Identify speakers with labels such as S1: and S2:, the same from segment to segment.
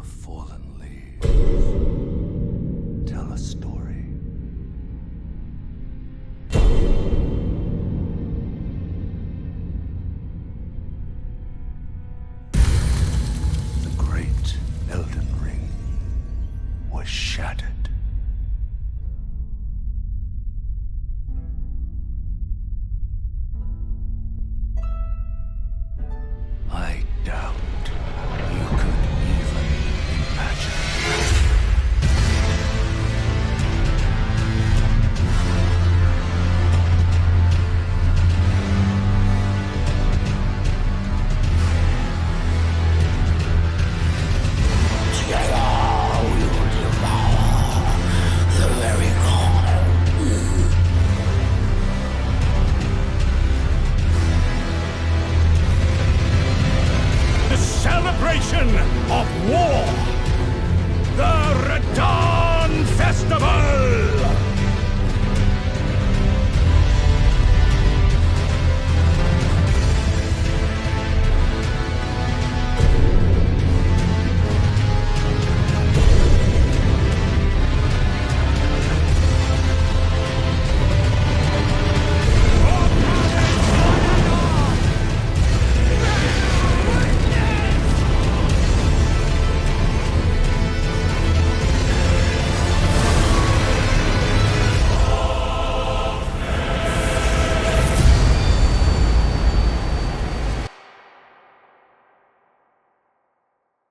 S1: fallen leaves tell a story. The great Elden Ring was shattered. I doubt you could even imagine. Together we will devour the very core. The celebration of war! The Radon Festival!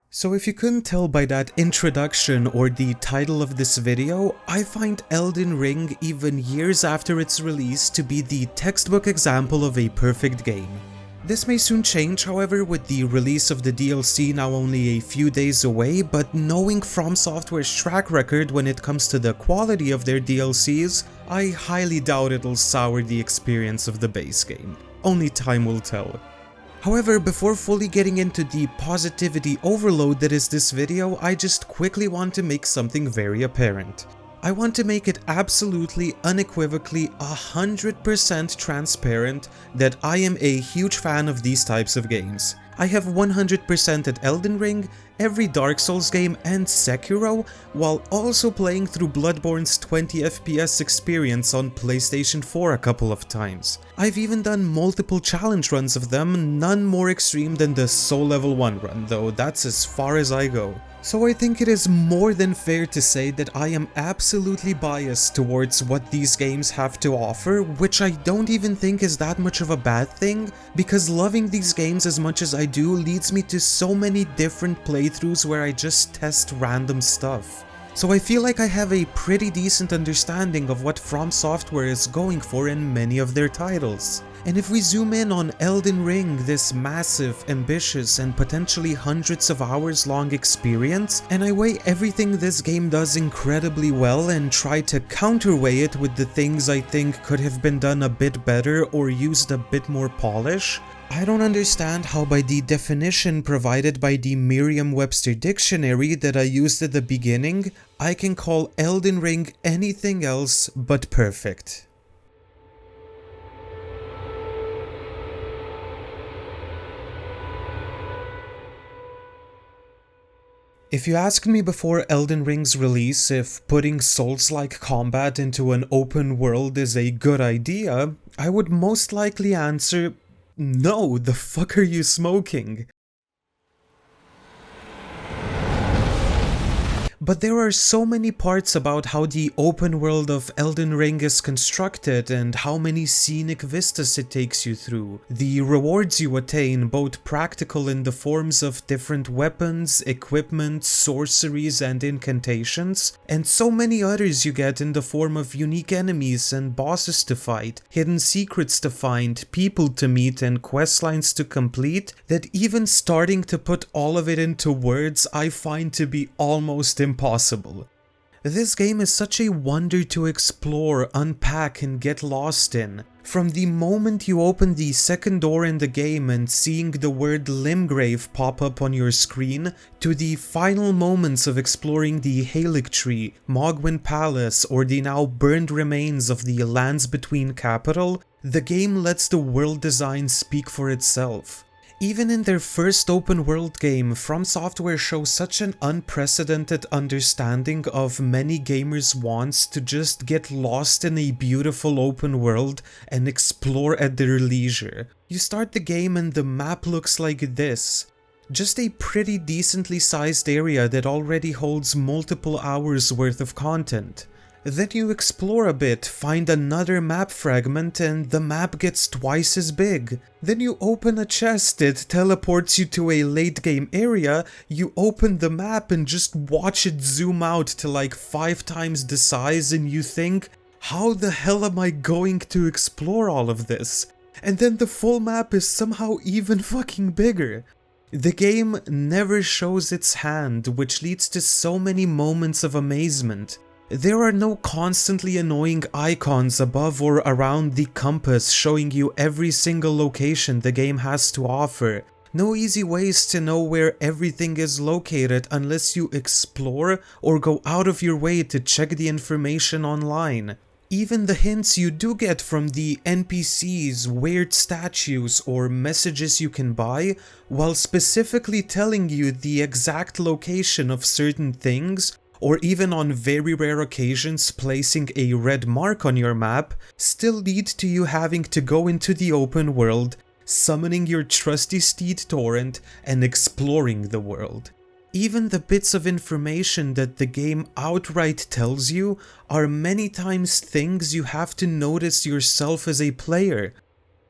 S2: So if you couldn't tell by that introduction or the title of this video, I find Elden Ring, even years after its release, to be the textbook example of a perfect game. This may soon change, however, with the release of the DLC now only a few days away, but knowing From Software's track record when it comes to the quality of their DLCs, I highly doubt it'll sour the experience of the base game. Only time will tell. However, before fully getting into the positivity overload that is this video, I just quickly want to make something very apparent. I want to make it absolutely, unequivocally, 100% transparent that I am a huge fan of these types of games. I have 100% at Elden Ring, every Dark Souls game and Sekiro, while also playing through Bloodborne's 20 FPS experience on PlayStation 4 a couple of times. I've even done multiple challenge runs of them, none more extreme than the Soul Level 1 run, though that's as far as I go. So I think it is more than fair to say that I am absolutely biased towards what these games have to offer, which I don't even think is that much of a bad thing, because loving these games as much as I do leads me to so many different playthroughs where I just test random stuff. So I feel like I have a pretty decent understanding of what From Software is going for in many of their titles. And if we zoom in on Elden Ring, this massive, ambitious, and potentially hundreds of hours long experience, and I weigh everything this game does incredibly well and try to counterweigh it with the things I think could have been done a bit better or used a bit more polish, I don't understand how by the definition provided by the Merriam-Webster dictionary that I used at the beginning, I can call Elden Ring anything else but perfect. If you asked me before Elden Ring's release if putting Souls-like combat into an open world is a good idea, I would most likely answer, no, the fuck are you smoking? But there are so many parts about how the open world of Elden Ring is constructed and how many scenic vistas it takes you through, the rewards you attain, both practical in the forms of different weapons, equipment, sorceries and incantations, and so many others you get in the form of unique enemies and bosses to fight, hidden secrets to find, people to meet and questlines to complete, that even starting to put all of it into words I find to be almost impossible. This game is such a wonder to explore, unpack and get lost in. From the moment you open the second door in the game and seeing the word Limgrave pop up on your screen, to the final moments of exploring the Erdtree, Mogwyn Palace or the now burned remains of the Lands Between capital, the game lets the world design speak for itself. Even in their first open world game, From Software shows such an unprecedented understanding of many gamers' wants to just get lost in a beautiful open world and explore at their leisure. You start the game and the map looks like this. Just a pretty decently sized area that already holds multiple hours worth of content. Then you explore a bit, find another map fragment, and the map gets twice as big. Then you open a chest, it teleports you to a late game area, you open the map and just watch it zoom out to like 5 times the size and you think, how the hell am I going to explore all of this? And then the full map is somehow even fucking bigger. The game never shows its hand, which leads to so many moments of amazement. There are no constantly annoying icons above or around the compass showing you every single location the game has to offer. No easy ways to know where everything is located unless you explore or go out of your way to check the information online. Even the hints you do get from the NPCs, weird statues, or messages you can buy, while specifically telling you the exact location of certain things, or even on very rare occasions placing a red mark on your map, still lead to you having to go into the open world, summoning your trusty steed Torrent, and exploring the world. Even the bits of information that the game outright tells you are many times things you have to notice yourself as a player.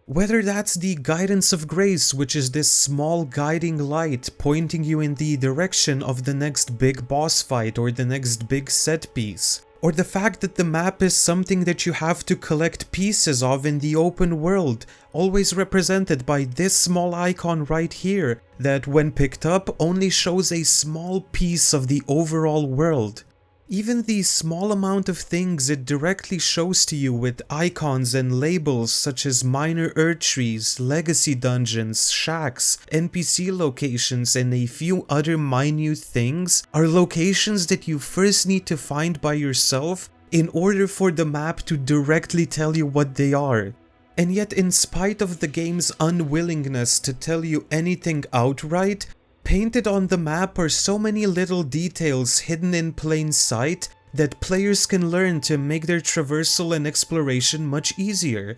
S2: Whether that's the guidance of grace, which is this small guiding light pointing you in the direction of the next big boss fight or the next big set piece, or the fact that the map is something that you have to collect pieces of in the open world, always represented by this small icon right here, that when picked up only shows a small piece of the overall world. Even the small amount of things it directly shows to you with icons and labels such as minor Erdtrees, legacy dungeons, shacks, NPC locations, and a few other minute things are locations that you first need to find by yourself in order for the map to directly tell you what they are. And yet, in spite of the game's unwillingness to tell you anything outright, painted on the map are so many little details hidden in plain sight that players can learn to make their traversal and exploration much easier.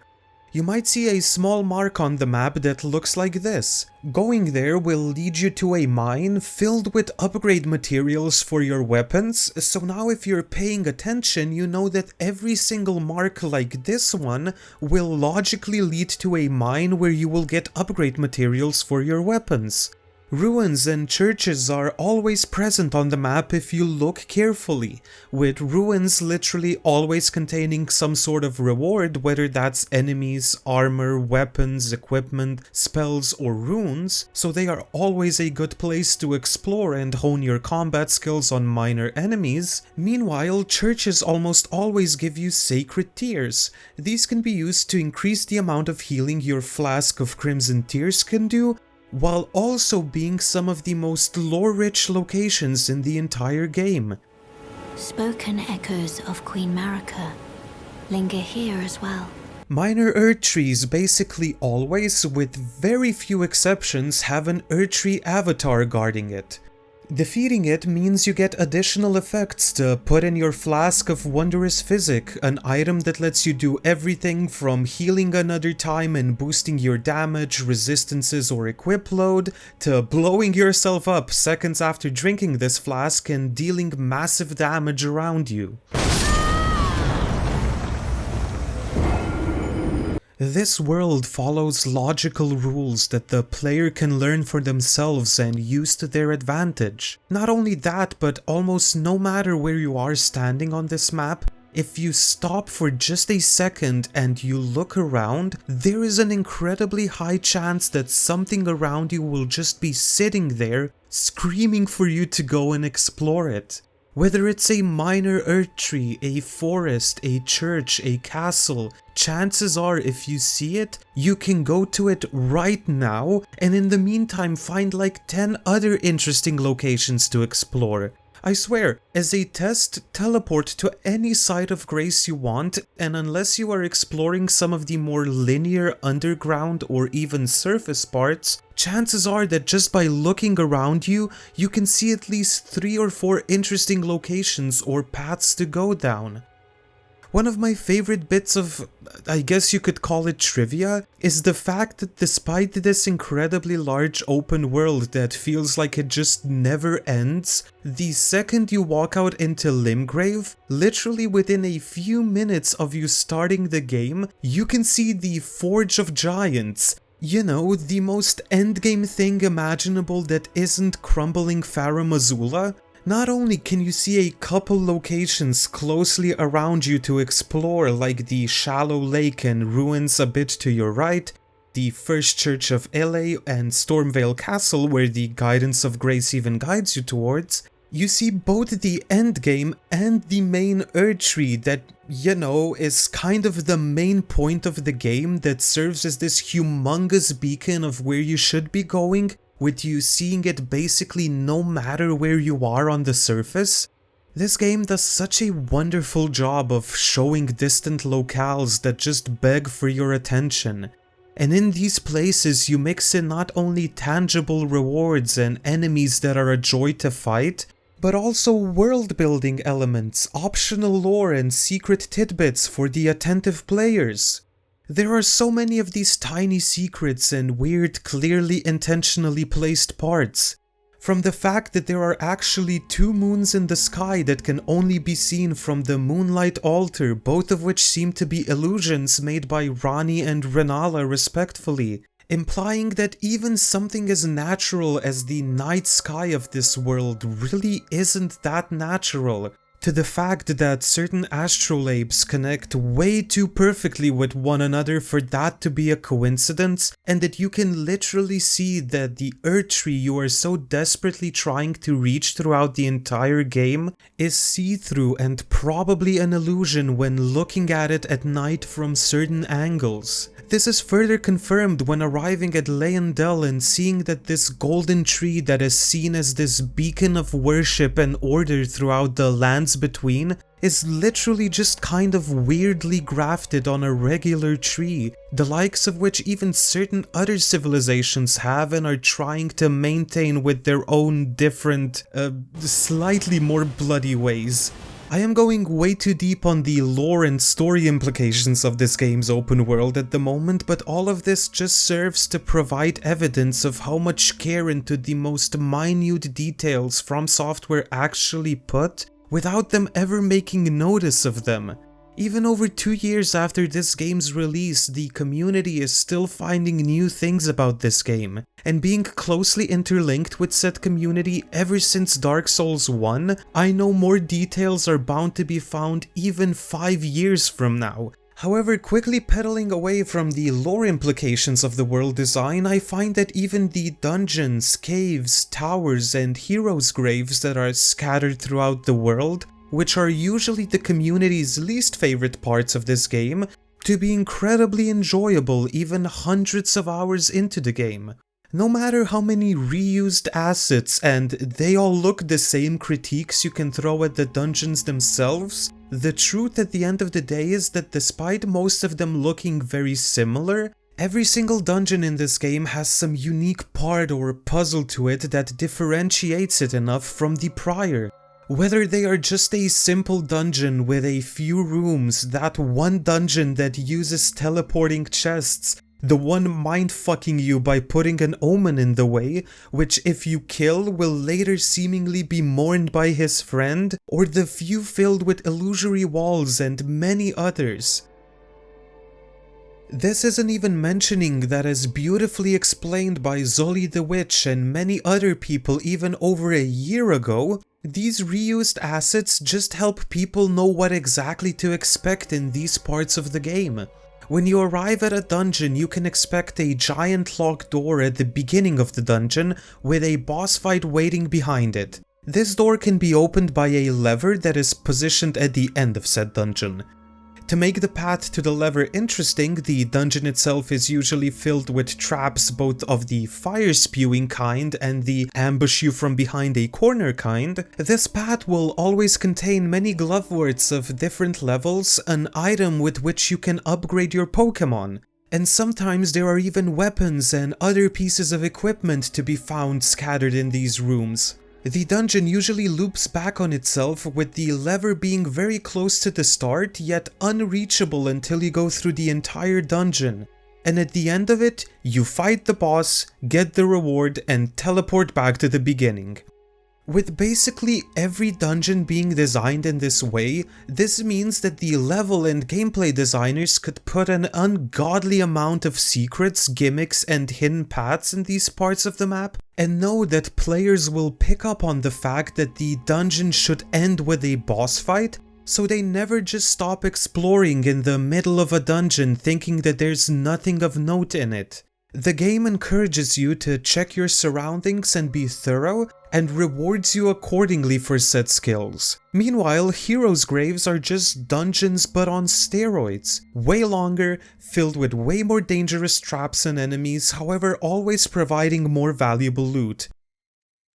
S2: You might see a small mark on the map that looks like this. Going there will lead you to a mine filled with upgrade materials for your weapons, so now if you're paying attention you know that every single mark like this one will logically lead to a mine where you will get upgrade materials for your weapons. Ruins and churches are always present on the map if you look carefully, with ruins literally always containing some sort of reward, whether that's enemies, armor, weapons, equipment, spells, or runes, so they are always a good place to explore and hone your combat skills on minor enemies. Meanwhile, churches almost always give you sacred tears. These can be used to increase the amount of healing your flask of Crimson Tears can do, while also being some of the most lore-rich locations in the entire game.
S3: Spoken echoes of Queen Marika linger here as well.
S2: Minor Erdtrees basically always, with very few exceptions, have an Erdtree avatar guarding it. Defeating it means you get additional effects to put in your Flask of Wondrous Physic, an item that lets you do everything from healing another time and boosting your damage, resistances, or equip load, to blowing yourself up seconds after drinking this flask and dealing massive damage around you. This world follows logical rules that the player can learn for themselves and use to their advantage. Not only that, but almost no matter where you are standing on this map, if you stop for just a second and you look around, there is an incredibly high chance that something around you will just be sitting there, screaming for you to go and explore it. Whether it's a minor Erdtree, a forest, a church, a castle, chances are if you see it, you can go to it right now and in the meantime find like 10 other interesting locations to explore. I swear, as a test, teleport to any site of grace you want, and unless you are exploring some of the more linear underground or even surface parts, chances are that just by looking around you, you can see at least 3 or 4 interesting locations or paths to go down. One of my favorite bits of, I guess you could call it trivia, is the fact that despite this incredibly large open world that feels like it just never ends, the second you walk out into Limgrave, literally within a few minutes of you starting the game, you can see the Forge of Giants. You know, the most endgame thing imaginable that isn't crumbling Farum Azula. Not only can you see a couple locations closely around you to explore, like the shallow lake and ruins a bit to your right, the First Church of Ele and Stormvale Castle where the Guidance of Grace even guides you towards, you see both the endgame and the main Erdtree that, you know, is kind of the main point of the game that serves as this humongous beacon of where you should be going, with you seeing it basically no matter where you are on the surface. This game does such a wonderful job of showing distant locales that just beg for your attention. And in these places you mix in not only tangible rewards and enemies that are a joy to fight, but also world-building elements, optional lore and secret tidbits for the attentive players. There are so many of these tiny secrets and weird, clearly intentionally placed parts. From the fact that there are actually 2 moons in the sky that can only be seen from the Moonlight Altar, both of which seem to be illusions made by Rani and Renala respectively, implying that even something as natural as the night sky of this world really isn't that natural, to the fact that certain astrolabes connect way too perfectly with one another for that to be a coincidence, and that you can literally see that the Erdtree you are so desperately trying to reach throughout the entire game is see-through and probably an illusion when looking at it at night from certain angles. This is further confirmed when arriving at Leyendell and seeing that this golden tree that is seen as this beacon of worship and order throughout the lands between is literally just kind of weirdly grafted on a regular tree, the likes of which even certain other civilizations have and are trying to maintain with their own different, slightly more bloody ways. I am going way too deep on the lore and story implications of this game's open world at the moment, but all of this just serves to provide evidence of how much care into the most minute details From Software actually put, without them ever making notice of them. Even over 2 years after this game's release, the community is still finding new things about this game, and being closely interlinked with said community ever since Dark Souls 1, I know more details are bound to be found even 5 years from now. However, quickly pedaling away from the lore implications of the world design, I find that even the dungeons, caves, towers, and heroes' graves that are scattered throughout the world, which are usually the community's least favorite parts of this game, to be incredibly enjoyable even hundreds of hours into the game. No matter how many reused assets and they all look the same critiques you can throw at the dungeons themselves, the truth at the end of the day is that despite most of them looking very similar, every single dungeon in this game has some unique part or puzzle to it that differentiates it enough from the prior. Whether they are just a simple dungeon with a few rooms, that one dungeon that uses teleporting chests, the one mindfucking you by putting an omen in the way, which if you kill will later seemingly be mourned by his friend, or the few filled with illusory walls and many others. This isn't even mentioning that, as beautifully explained by Zoli the Witch and many other people even over a year ago, these reused assets just help people know what exactly to expect in these parts of the game. When you arrive at a dungeon, you can expect a giant locked door at the beginning of the dungeon with a boss fight waiting behind it. This door can be opened by a lever that is positioned at the end of said dungeon. To make the path to the lever interesting, the dungeon itself is usually filled with traps, both of the fire-spewing kind and the ambush you from behind a corner kind. This path will always contain many gloveworts of different levels, an item with which you can upgrade your Pokémon. And sometimes there are even weapons and other pieces of equipment to be found scattered in these rooms. The dungeon usually loops back on itself, with the lever being very close to the start, yet unreachable until you go through the entire dungeon. And at the end of it, you fight the boss, get the reward, and teleport back to the beginning. With basically every dungeon being designed in this way, this means that the level and gameplay designers could put an ungodly amount of secrets, gimmicks, and hidden paths in these parts of the map, and know that players will pick up on the fact that the dungeon should end with a boss fight, so they never just stop exploring in the middle of a dungeon thinking that there's nothing of note in it. The game encourages you to check your surroundings and be thorough, and rewards you accordingly for said skills. Meanwhile, heroes' graves are just dungeons but on steroids. Way longer, filled with way more dangerous traps and enemies, however always providing more valuable loot.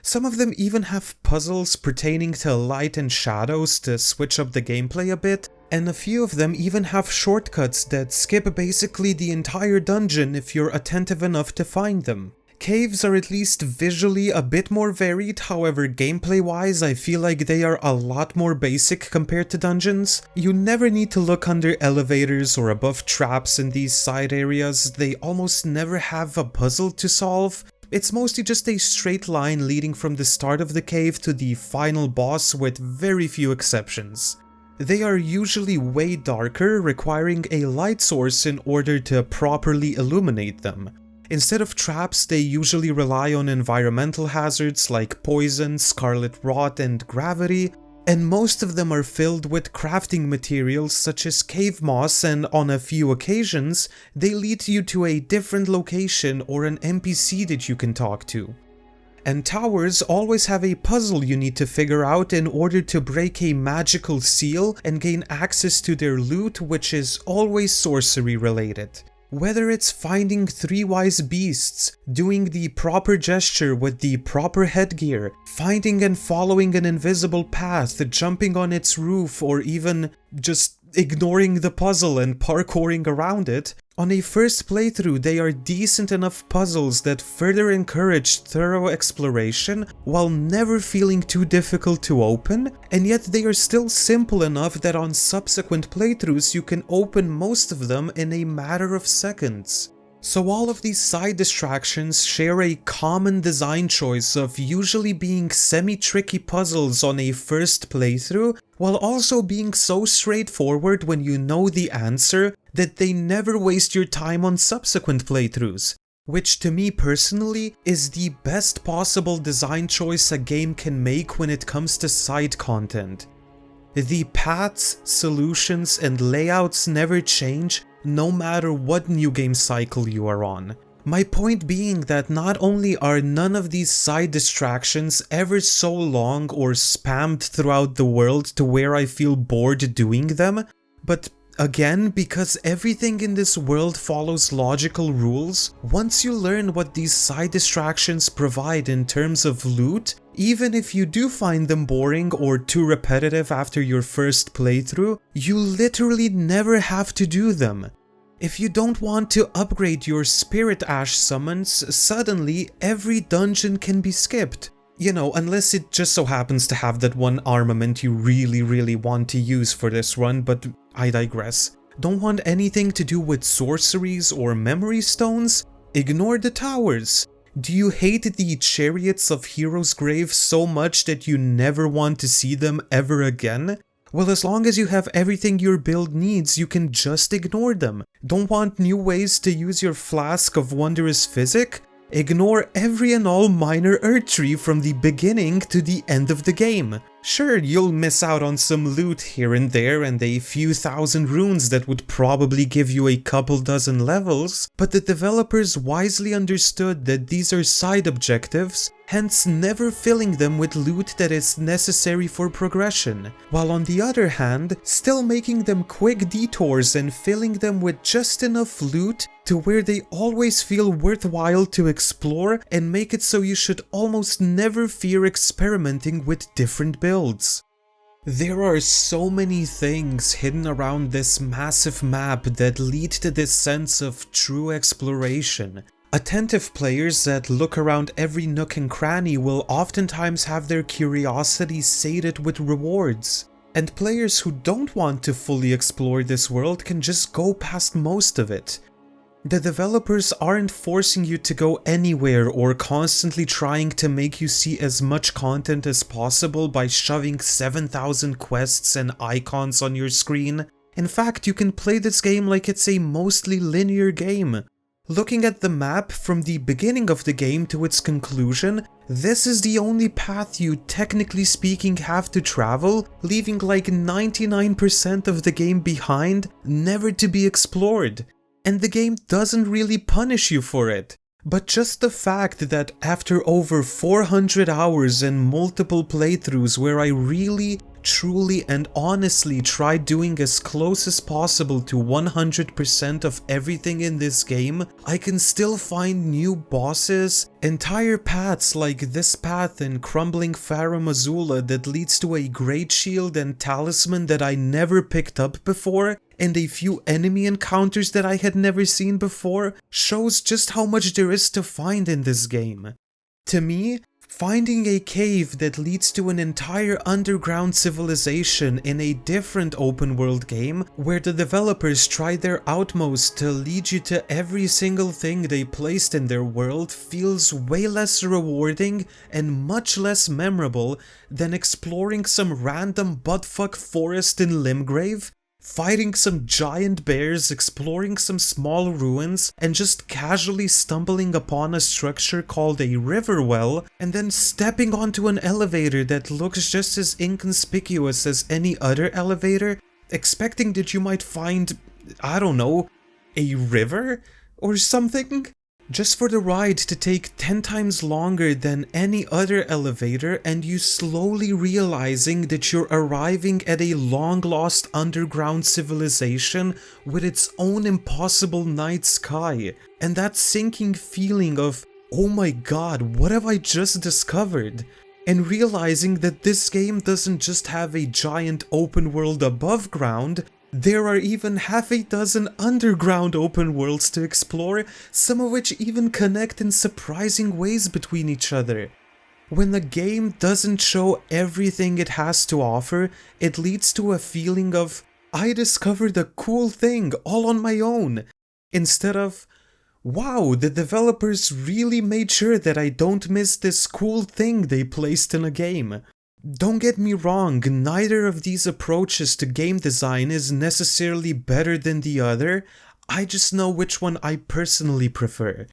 S2: Some of them even have puzzles pertaining to light and shadows to switch up the gameplay a bit, and a few of them even have shortcuts that skip basically the entire dungeon if you're attentive enough to find them. Caves are at least visually a bit more varied, however gameplay-wise I feel like they are a lot more basic compared to dungeons. You never need to look under elevators or above traps in these side areas, they almost never have a puzzle to solve. It's mostly just a straight line leading from the start of the cave to the final boss with very few exceptions. They are usually way darker, requiring a light source in order to properly illuminate them. Instead of traps, they usually rely on environmental hazards like poison, scarlet rot, and gravity, and most of them are filled with crafting materials such as cave moss, and on a few occasions, they lead you to a different location or an NPC that you can talk to. And towers always have a puzzle you need to figure out in order to break a magical seal and gain access to their loot, which is always sorcery related. Whether it's finding 3 wise beasts, doing the proper gesture with the proper headgear, finding and following an invisible path, jumping on its roof, or even just ignoring the puzzle and parkouring around it, on a first playthrough they are decent enough puzzles that further encourage thorough exploration while never feeling too difficult to open, and yet they are still simple enough that on subsequent playthroughs you can open most of them in a matter of seconds. So all of these side distractions share a common design choice of usually being semi-tricky puzzles on a first playthrough, while also being so straightforward when you know the answer that they never waste your time on subsequent playthroughs, which to me personally is the best possible design choice a game can make when it comes to side content. The paths, solutions, and layouts never change, no matter what new game cycle you are on. My point being that not only are none of these side distractions ever so long or spammed throughout the world to where I feel bored doing them, but again, because everything in this world follows logical rules, once you learn what these side distractions provide in terms of loot, even if you do find them boring or too repetitive after your first playthrough, you literally never have to do them. If you don't want to upgrade your Spirit Ash summons, suddenly every dungeon can be skipped. You know, unless it just so happens to have that one armament you really want to use for this run, but I digress. Don't want anything to do with sorceries or memory stones? Ignore the towers. Do you hate the chariots of Heroes' Grave so much that you never want to see them ever again? Well, as long as you have everything your build needs, you can just ignore them. Don't want new ways to use your Flask of Wondrous Physic? Ignore every and all minor Erdtree from the beginning to the end of the game. Sure, you'll miss out on some loot here and there and a few thousand runes that would probably give you a couple dozen levels, but the developers wisely understood that these are side objectives, hence never filling them with loot that is necessary for progression, while on the other hand, still making them quick detours and filling them with just enough loot to where they always feel worthwhile to explore and make it so you should almost never fear experimenting with different builds. There are so many things hidden around this massive map that lead to this sense of true exploration. Attentive players that look around every nook and cranny will oftentimes have their curiosity sated with rewards, and players who don't want to fully explore this world can just go past most of it. The developers aren't forcing you to go anywhere or constantly trying to make you see as much content as possible by shoving 7,000 quests and icons on your screen. In fact, you can play this game like it's a mostly linear game. Looking at the map from the beginning of the game to its conclusion, this is the only path you technically speaking have to travel, leaving like 99% of the game behind, never to be explored. And the game doesn't really punish you for it. But just the fact that after over 400 hours and multiple playthroughs where I really, truly and honestly tried doing as close as possible to 100% of everything in this game, I can still find new bosses, entire paths like this path in Crumbling Farum Azula that leads to a Great Shield and Talisman that I never picked up before, and a few enemy encounters that I had never seen before, shows just how much there is to find in this game. To me, finding a cave that leads to an entire underground civilization in a different open world game, where the developers tried their utmost to lead you to every single thing they placed in their world, feels way less rewarding and much less memorable than exploring some random buttfuck forest in Limgrave, fighting some giant bears, exploring some small ruins, and just casually stumbling upon a structure called a river well, and then stepping onto an elevator that looks just as inconspicuous as any other elevator, expecting that you might find, I don't know, a river or something? Just for the ride to take 10 times longer than any other elevator, and you slowly realizing that you're arriving at a long-lost underground civilization with its own impossible night sky, and that sinking feeling of, oh my god, what have I just discovered? And realizing that this game doesn't just have a giant open world above ground, there are even half a dozen underground open worlds to explore, some of which even connect in surprising ways between each other. When the game doesn't show everything it has to offer, it leads to a feeling of, I discovered a cool thing all on my own, instead of, wow, the developers really made sure that I don't miss this cool thing they placed in a game. Don't get me wrong, neither of these approaches to game design is necessarily better than the other, I just know which one I personally prefer.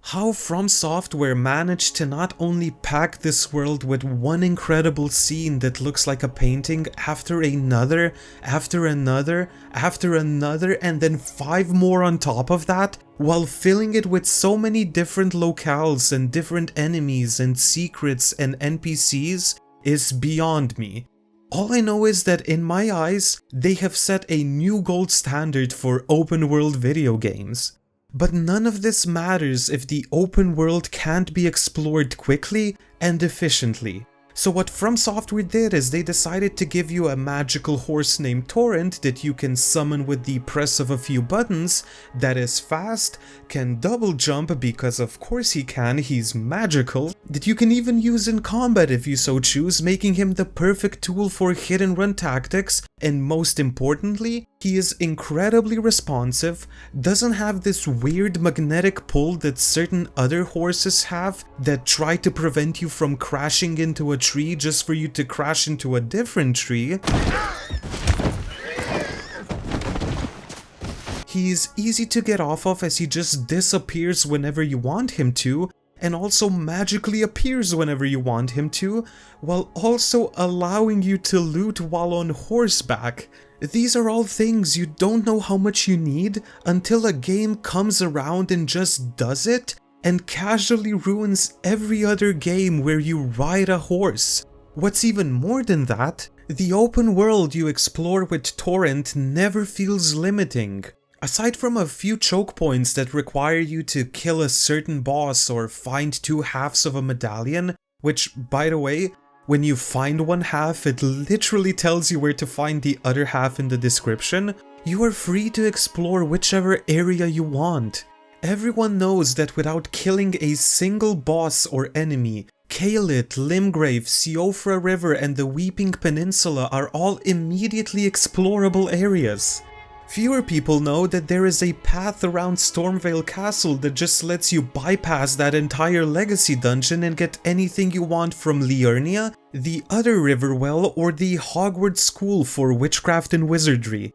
S2: How From Software managed to not only pack this world with one incredible scene that looks like a painting after another, after another, after another, and then 5 more on top of that, while filling it with so many different locales and different enemies and secrets and NPCs, is beyond me. All I know is that in my eyes, they have set a new gold standard for open world video games. But none of this matters if the open world can't be explored quickly and efficiently. So what From Software did is they decided to give you a magical horse named Torrent that you can summon with the press of a few buttons, that is fast, can double jump because of course he can, he's magical, that you can even use in combat if you so choose, making him the perfect tool for hit and run tactics, and most importantly, he is incredibly responsive, doesn't have this weird magnetic pull that certain other horses have that try to prevent you from crashing into a tree just for you to crash into a different tree. He is easy to get off of as he just disappears whenever you want him to, and also magically appears whenever you want him to, while also allowing you to loot while on horseback. These are all things you don't know how much you need until a game comes around and just does it, and casually ruins every other game where you ride a horse. What's even more than that, the open world you explore with Torrent never feels limiting. Aside from a few choke points that require you to kill a certain boss or find 2 halves of a medallion, which, by the way, when you find one half, it literally tells you where to find the other half in the description, you are free to explore whichever area you want. Everyone knows that without killing a single boss or enemy, Caelid, Limgrave, Siofra River and the Weeping Peninsula are all immediately explorable areas. Fewer people know that there is a path around Stormvale Castle that just lets you bypass that entire legacy dungeon and get anything you want from Liurnia, the other Riverwell, or the Hogwarts School for Witchcraft and Wizardry.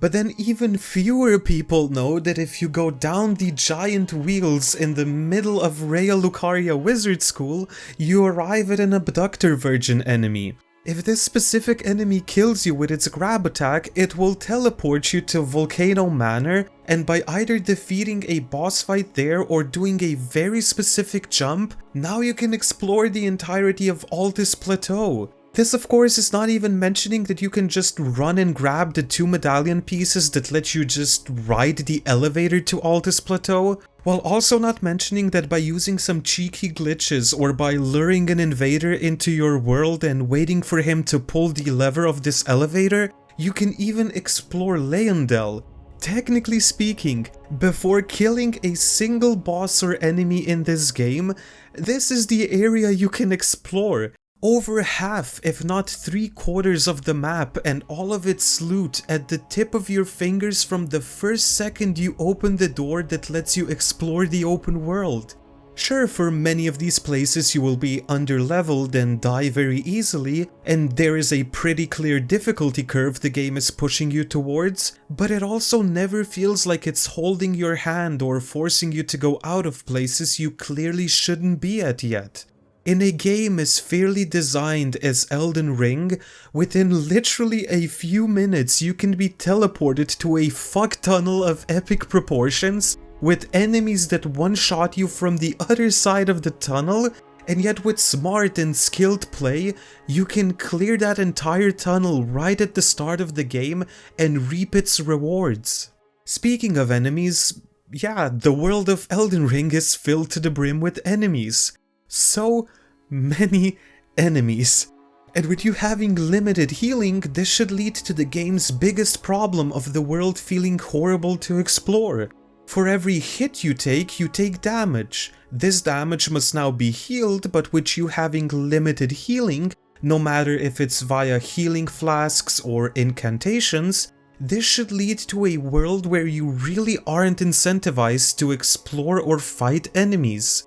S2: But then even fewer people know that if you go down the giant wheels in the middle of Rhea Lucaria Wizard School, you arrive at an Abductor Virgin enemy. If this specific enemy kills you with its grab attack, it will teleport you to Volcano Manor, and by either defeating a boss fight there or doing a very specific jump, now you can explore the entirety of Altus Plateau. This of course is not even mentioning that you can just run and grab the 2 medallion pieces that let you just ride the elevator to Altus Plateau, while also not mentioning that by using some cheeky glitches or by luring an invader into your world and waiting for him to pull the lever of this elevator, you can even explore Leyndell. Technically speaking, before killing a single boss or enemy in this game, this is the area you can explore. Over half, if not 3/4 of the map and all of its loot at the tip of your fingers from the first second you open the door that lets you explore the open world. Sure, for many of these places you will be underleveled and die very easily, and there is a pretty clear difficulty curve the game is pushing you towards, but it also never feels like it's holding your hand or forcing you to go out of places you clearly shouldn't be at yet. In a game as fairly designed as Elden Ring, within literally a few minutes you can be teleported to a fuck tunnel of epic proportions, with enemies that one-shot you from the other side of the tunnel, and yet with smart and skilled play, you can clear that entire tunnel right at the start of the game and reap its rewards. Speaking of enemies, yeah, the world of Elden Ring is filled to the brim with enemies. So many enemies. And with you having limited healing, this should lead to the game's biggest problem of the world feeling horrible to explore. For every hit you take damage. This damage must now be healed, but with you having limited healing, no matter if it's via healing flasks or incantations, this should lead to a world where you really aren't incentivized to explore or fight enemies.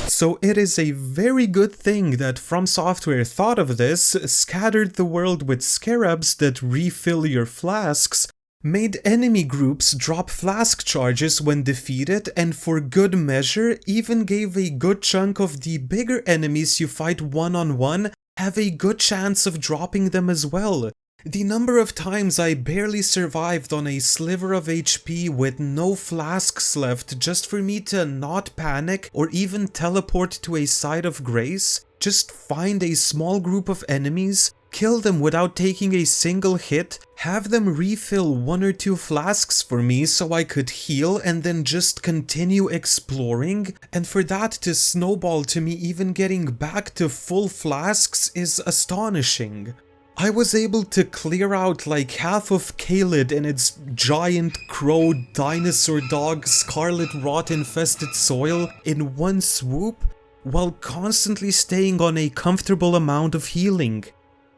S2: So it is a very good thing that From Software thought of this, scattered the world with scarabs that refill your flasks, made enemy groups drop flask charges when defeated, and for good measure even gave a good chunk of the bigger enemies you fight one-on-one have a good chance of dropping them as well. The number of times I barely survived on a sliver of HP with no flasks left just for me to not panic or even teleport to a site of grace, just find a small group of enemies, kill them without taking a single hit, have them refill 1 or 2 flasks for me so I could heal and then just continue exploring, and for that to snowball to me even getting back to full flasks is astonishing. I was able to clear out like half of Caelid and its giant crow dinosaur dog scarlet rot infested soil in one swoop, while constantly staying on a comfortable amount of healing.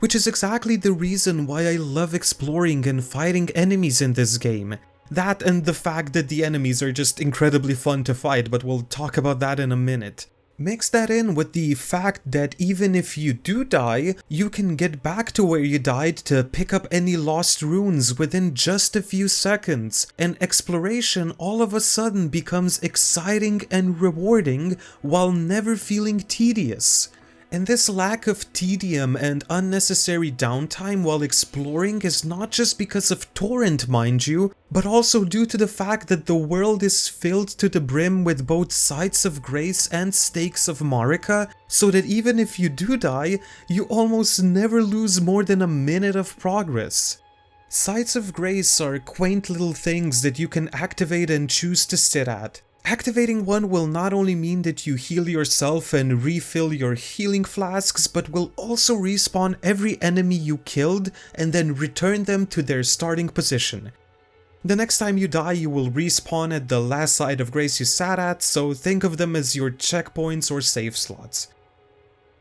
S2: Which is exactly the reason why I love exploring and fighting enemies in this game. That and the fact that the enemies are just incredibly fun to fight, but we'll talk about that in a minute. Mix that in with the fact that even if you do die, you can get back to where you died to pick up any lost runes within just a few seconds, and exploration all of a sudden becomes exciting and rewarding while never feeling tedious. And this lack of tedium and unnecessary downtime while exploring is not just because of torrent, mind you, but also due to the fact that the world is filled to the brim with both sites of grace and stakes of Marika, so that even if you do die, you almost never lose more than a minute of progress. Sites of grace are quaint little things that you can activate and choose to sit at. Activating one will not only mean that you heal yourself and refill your healing flasks, but will also respawn every enemy you killed and then return them to their starting position. The next time you die, you will respawn at the last site of grace you sat at, so think of them as your checkpoints or save slots.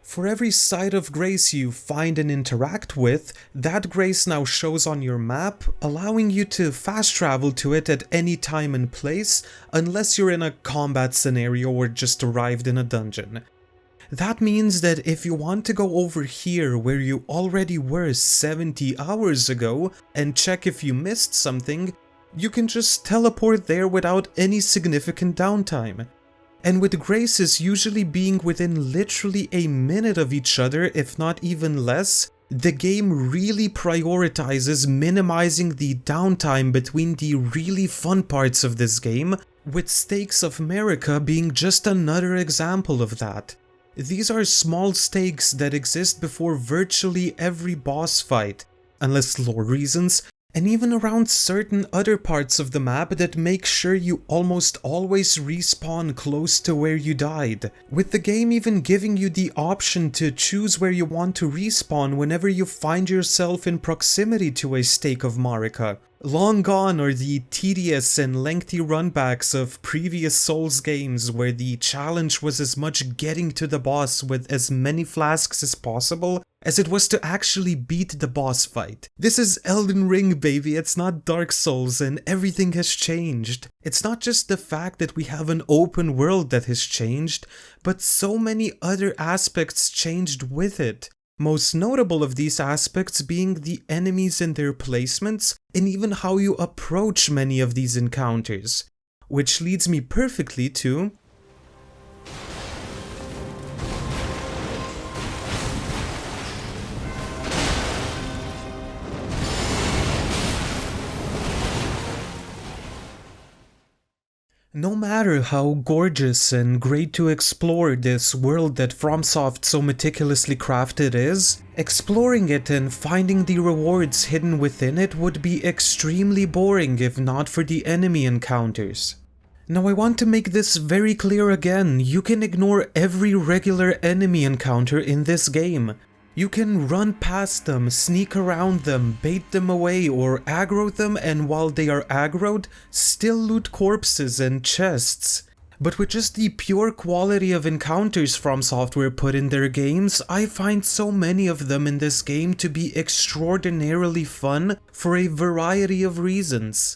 S2: For every site of grace you find and interact with, that grace now shows on your map, allowing you to fast travel to it at any time and place, unless you're in a combat scenario or just arrived in a dungeon. That means that if you want to go over here where you already were 70 hours ago and check if you missed something, you can just teleport there without any significant downtime. And with graces usually being within literally a minute of each other, if not even less, the game really prioritizes minimizing the downtime between the really fun parts of this game, with Stakes of Marika being just another example of that. These are small stakes that exist before virtually every boss fight, unless lore reasons, and even around certain other parts of the map that make sure you almost always respawn close to where you died, with the game even giving you the option to choose where you want to respawn whenever you find yourself in proximity to a Stake of Marika. Long gone are the tedious and lengthy runbacks of previous Souls games where the challenge was as much getting to the boss with as many flasks as possible as it was to actually beat the boss fight. This is Elden Ring, baby, it's not Dark Souls, and everything has changed. It's not just the fact that we have an open world that has changed, but so many other aspects changed with it. Most notable of these aspects being the enemies and their placements, and even how you approach many of these encounters. Which leads me perfectly to... No matter how gorgeous and great to explore this world that FromSoft so meticulously crafted is, exploring it and finding the rewards hidden within it would be extremely boring if not for the enemy encounters. Now I want to make this very clear again, you can ignore every regular enemy encounter in this game. You can run past them, sneak around them, bait them away, or aggro them, and while they are aggroed, still loot corpses and chests. But with just the pure quality of encounters From Software put in their games, I find so many of them in this game to be extraordinarily fun for a variety of reasons.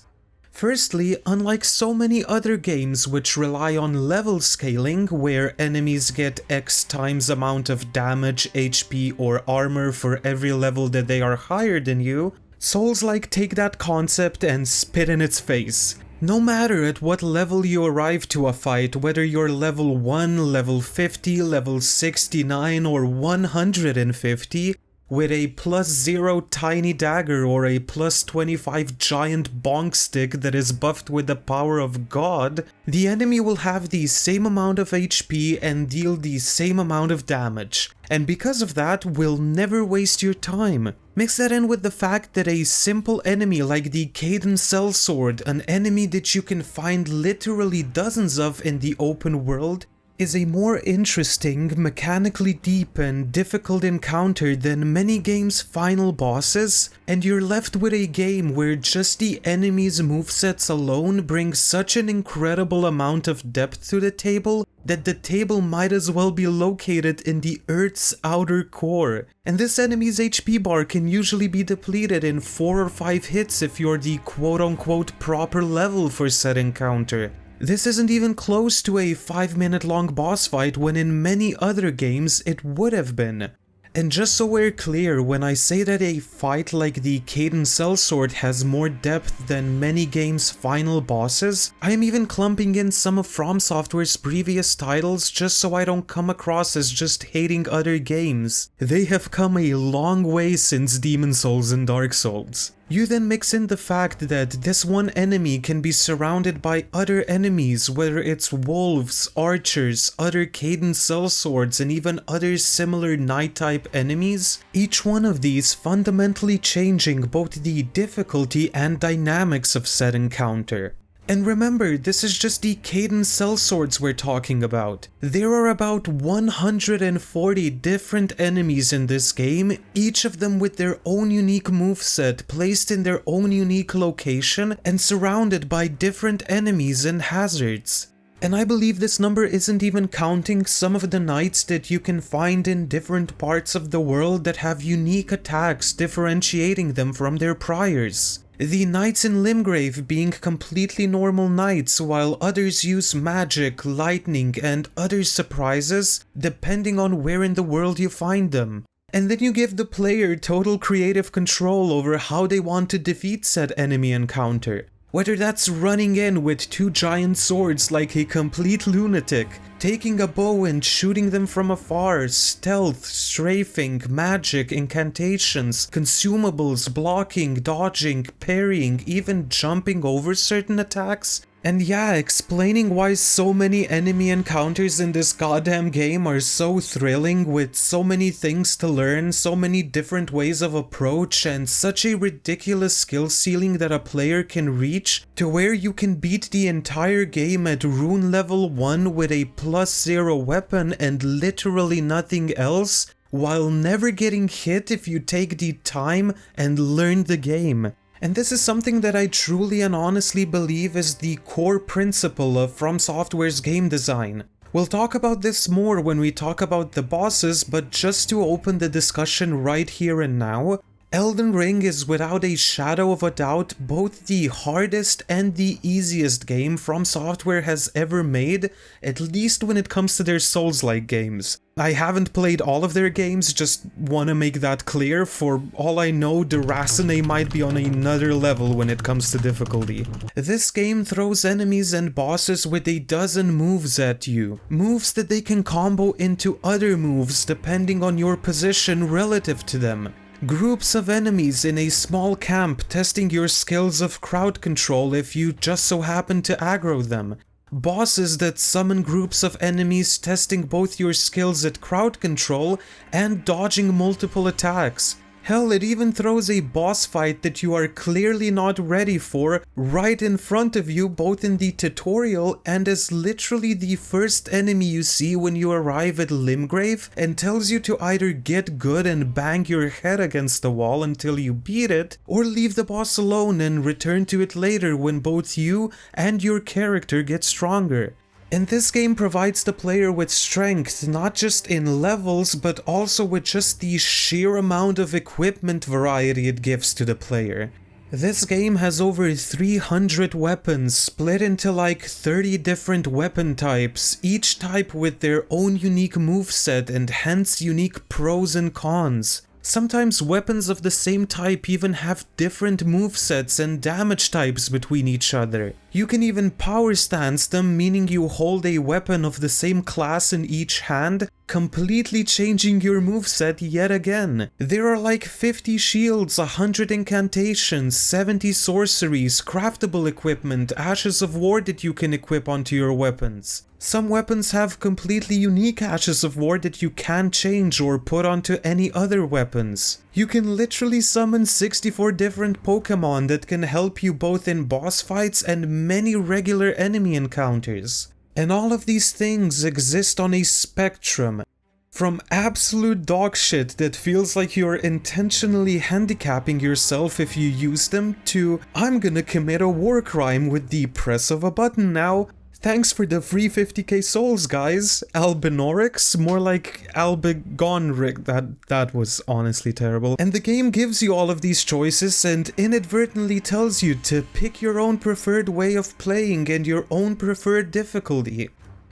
S2: Firstly, unlike so many other games which rely on level scaling, where enemies get X times amount of damage, HP or armor for every level that they are higher than you, Souls-like take that concept and spit in its face. No matter at what level you arrive to a fight, whether you're level 1, level 50, level 69 or 150, with a +0 tiny dagger or a +25 giant bonk stick that is buffed with the power of God, the enemy will have the same amount of HP and deal the same amount of damage, and because of that will never waste your time. Mix that in with the fact that a simple enemy like the Caden Sellsword, an enemy that you can find literally dozens of in the open world, is a more interesting, mechanically deep and difficult encounter than many games' final bosses, and you're left with a game where just the enemies' movesets alone bring such an incredible amount of depth to the table that the table might as well be located in the Earth's outer core. And this enemy's HP bar can usually be depleted in 4 or 5 hits if you're the quote-unquote proper level for said encounter. This isn't even close to a 5-minute long boss fight when in many other games it would have been. And just so we're clear, when I say that a fight like the Caden Sellsword has more depth than many games' final bosses, I am even clumping in some of From Software's previous titles just so I don't come across as just hating other games. They have come a long way since Demon's Souls and Dark Souls. You then mix in the fact that this one enemy can be surrounded by other enemies, whether it's wolves, archers, other Caden sellswords, and even other similar knight-type enemies, each one of these fundamentally changing both the difficulty and dynamics of said encounter. And remember, this is just the Caden sellswords we're talking about. There are about 140 different enemies in this game, each of them with their own unique moveset, placed in their own unique location, and surrounded by different enemies and hazards. And I believe this number isn't even counting some of the knights that you can find in different parts of the world that have unique attacks differentiating them from their priors. The knights in Limgrave being completely normal knights, while others use magic, lightning, and other surprises, depending on where in the world you find them. And then you give the player total creative control over how they want to defeat said enemy encounter. Whether that's running in with two giant swords like a complete lunatic, taking a bow and shooting them from afar, stealth, strafing, magic, incantations, consumables, blocking, dodging, parrying, even jumping over certain attacks. And yeah, explaining why so many enemy encounters in this goddamn game are so thrilling, with so many things to learn, so many different ways of approach, and such a ridiculous skill ceiling that a player can reach, to where you can beat the entire game at rune level 1 with a +0 weapon and literally nothing else, while never getting hit if you take the time and learn the game. And this is something that I truly and honestly believe is the core principle of From Software's game design. We'll talk about this more when we talk about the bosses, but just to open the discussion right here and now, Elden Ring is without a shadow of a doubt both the hardest and the easiest game From Software has ever made, at least when it comes to their Souls-like games. I haven't played all of their games, just want to make that clear. For all I know, the Racine might be on another level when it comes to difficulty. This game throws enemies and bosses with a dozen moves at you. Moves that they can combo into other moves depending on your position relative to them. Groups of enemies in a small camp testing your skills of crowd control if you just so happen to aggro them. Bosses that summon groups of enemies testing both your skills at crowd control and dodging multiple attacks. Hell, it even throws a boss fight that you are clearly not ready for right in front of you, both in the tutorial and as literally the first enemy you see when you arrive at Limgrave, and tells you to either get good and bang your head against the wall until you beat it, or leave the boss alone and return to it later when both you and your character get stronger. And this game provides the player with strength, not just in levels, but also with just the sheer amount of equipment variety it gives to the player. This game has over 300 weapons, split into like 30 different weapon types, each type with their own unique moveset and hence unique pros and cons. Sometimes weapons of the same type even have different movesets and damage types between each other. You can even power stance them, meaning you hold a weapon of the same class in each hand, completely changing your moveset yet again. There are like 50 shields, 100 incantations, 70 sorceries, craftable equipment, ashes of war that you can equip onto your weapons. Some weapons have completely unique ashes of war that you can't change or put onto any other weapons. You can literally summon 64 different Pokemon that can help you both in boss fights and many regular enemy encounters. And all of these things exist on a spectrum. From absolute dogshit that feels like you're intentionally handicapping yourself if you use them, to I'm gonna commit a war crime with the press of a button now. Thanks for the free 50k souls, guys. Albinorix, more like Albigonric. That was honestly terrible. And the game gives you all of these choices and inadvertently tells you to pick your own preferred way of playing and your own preferred difficulty.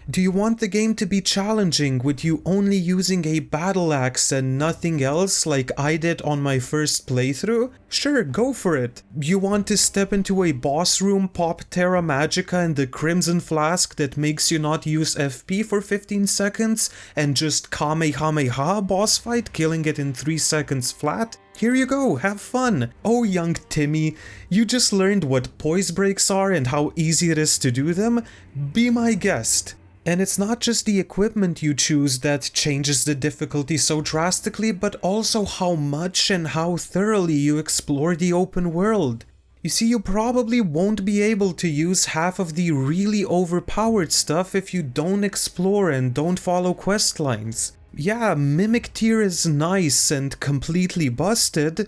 S2: Do you want the game to be challenging with you only using a battle axe and nothing else like I did on my first playthrough? Sure, go for it. You want to step into a boss room, pop Terra Magica and the Crimson Flask that makes you not use FP for 15 seconds and just Kamehameha boss fight, killing it in 3 seconds flat? Here you go, have fun! Oh young Timmy, you just learned what poise breaks are and how easy it is to do them? Be my guest! And it's not just the equipment you choose that changes the difficulty so drastically, but also how much and how thoroughly you explore the open world. You see, you probably won't be able to use half of the really overpowered stuff if you don't explore and don't follow quest lines. Yeah, Mimic Tier is nice and completely busted,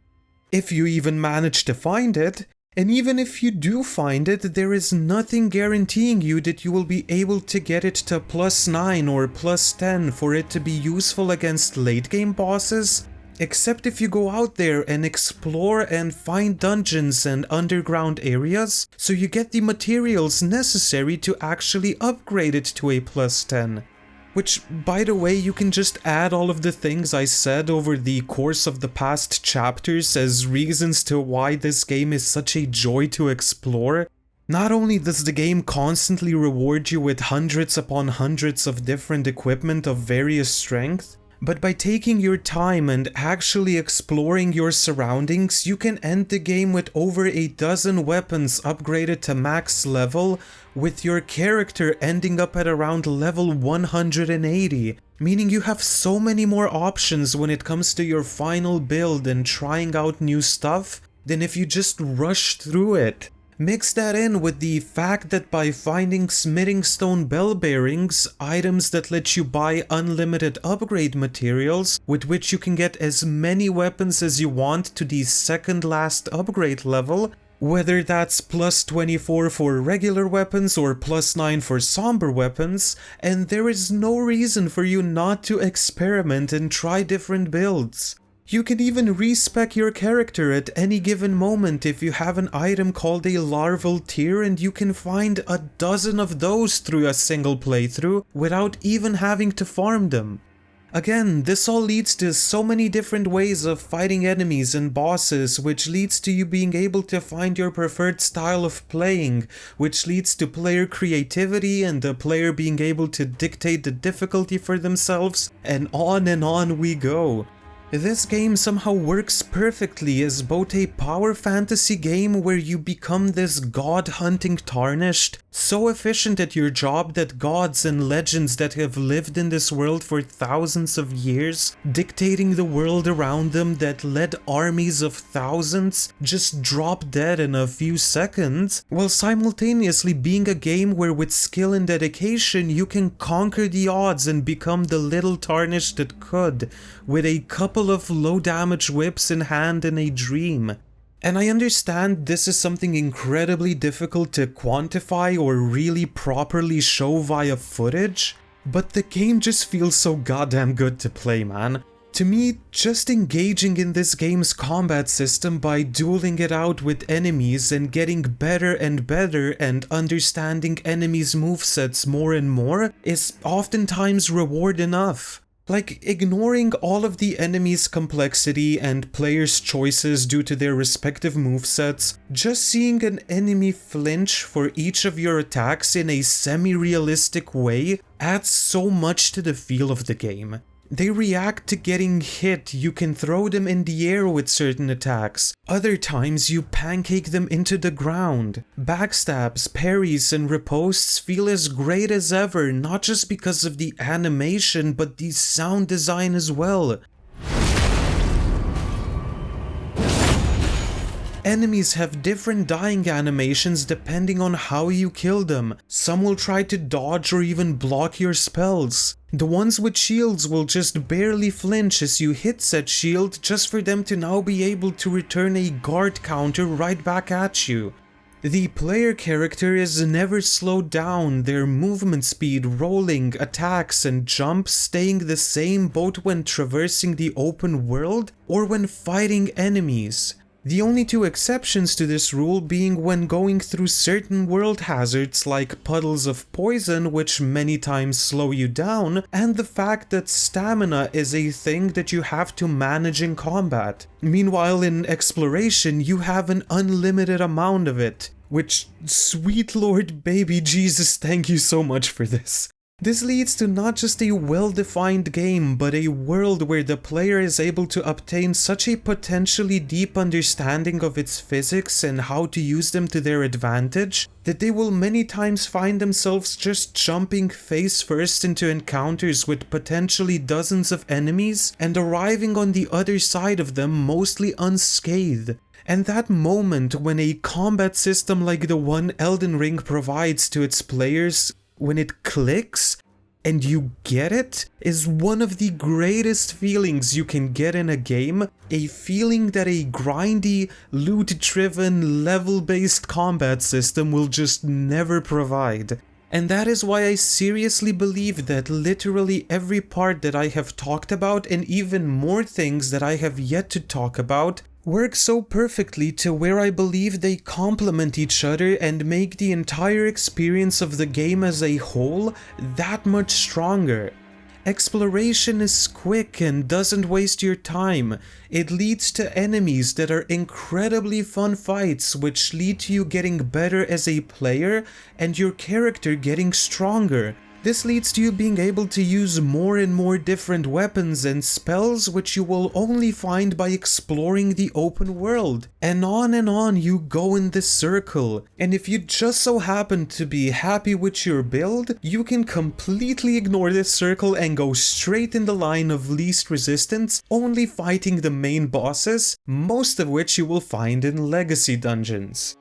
S2: if you even manage to find it. And even if you do find it, there is nothing guaranteeing you that you will be able to get it to +9 or +10 for it to be useful against late game bosses, except if you go out there and explore and find dungeons and underground areas, so you get the materials necessary to actually upgrade it to a +10. Which, by the way, you can just add all of the things I said over the course of the past chapters as reasons to why this game is such a joy to explore. Not only does the game constantly reward you with hundreds upon hundreds of different equipment of various strength, but by taking your time and actually exploring your surroundings, you can end the game with over a dozen weapons upgraded to max level, with your character ending up at around level 180, meaning you have so many more options when it comes to your final build and trying out new stuff than if you just rushed through it. Mix that in with the fact that by finding smithing stone bell bearings, items that let you buy unlimited upgrade materials with which you can get as many weapons as you want to the second last upgrade level, whether that's +24 for regular weapons or +9 for somber weapons, and there is no reason for you not to experiment and try different builds. You can even respec your character at any given moment if you have an item called a larval tier, and you can find a dozen of those through a single playthrough without even having to farm them. Again, this all leads to so many different ways of fighting enemies and bosses, which leads to you being able to find your preferred style of playing, which leads to player creativity and the player being able to dictate the difficulty for themselves, and on we go. This game somehow works perfectly as both a power fantasy game where you become this god-hunting tarnished, so efficient at your job that gods and legends that have lived in this world for thousands of years, dictating the world around them that led armies of thousands, just drop dead in a few seconds, while simultaneously being a game where with skill and dedication you can conquer the odds and become the little tarnished that could, with a couple of low damage whips in hand in a dream. And I understand this is something incredibly difficult to quantify or really properly show via footage, but the game just feels so goddamn good to play, man. To me, just engaging in this game's combat system by dueling it out with enemies and getting better and better and understanding enemies' movesets more and more is oftentimes reward enough. Like, ignoring all of the enemy's complexity and players' choices due to their respective movesets, just seeing an enemy flinch for each of your attacks in a semi-realistic way adds so much to the feel of the game. They react to getting hit, you can throw them in the air with certain attacks. Other times you pancake them into the ground. Backstabs, parries, and ripostes feel as great as ever, not just because of the animation, but the sound design as well. Enemies have different dying animations depending on how you kill them. Some will try to dodge or even block your spells. The ones with shields will just barely flinch as you hit said shield just for them to now be able to return a guard counter right back at you. The player character is never slowed down, their movement speed, rolling, attacks and jumps staying the same both when traversing the open world or when fighting enemies. The only two exceptions to this rule being when going through certain world hazards like puddles of poison, which many times slow you down, and the fact that stamina is a thing that you have to manage in combat. Meanwhile, in exploration, you have an unlimited amount of it, which, sweet Lord baby Jesus, thank you so much for this. This leads to not just a well-defined game, but a world where the player is able to obtain such a potentially deep understanding of its physics and how to use them to their advantage, that they will many times find themselves just jumping face first into encounters with potentially dozens of enemies and arriving on the other side of them mostly unscathed. And that moment when a combat system like the one Elden Ring provides to its players, when it clicks and you get it, is one of the greatest feelings you can get in a game, a feeling that a grindy, loot-driven, level-based combat system will just never provide. And that is why I seriously believe that literally every part that I have talked about, and even more things that I have yet to talk about, work so perfectly to where I believe they complement each other and make the entire experience of the game as a whole that much stronger. Exploration is quick and doesn't waste your time. It leads to enemies that are incredibly fun fights, which lead to you getting better as a player and your character getting stronger. This leads to you being able to use more and more different weapons and spells, which you will only find by exploring the open world. And on you go in this circle. And if you just so happen to be happy with your build, you can completely ignore this circle and go straight in the line of least resistance, only fighting the main bosses, most of which you will find in legacy dungeons.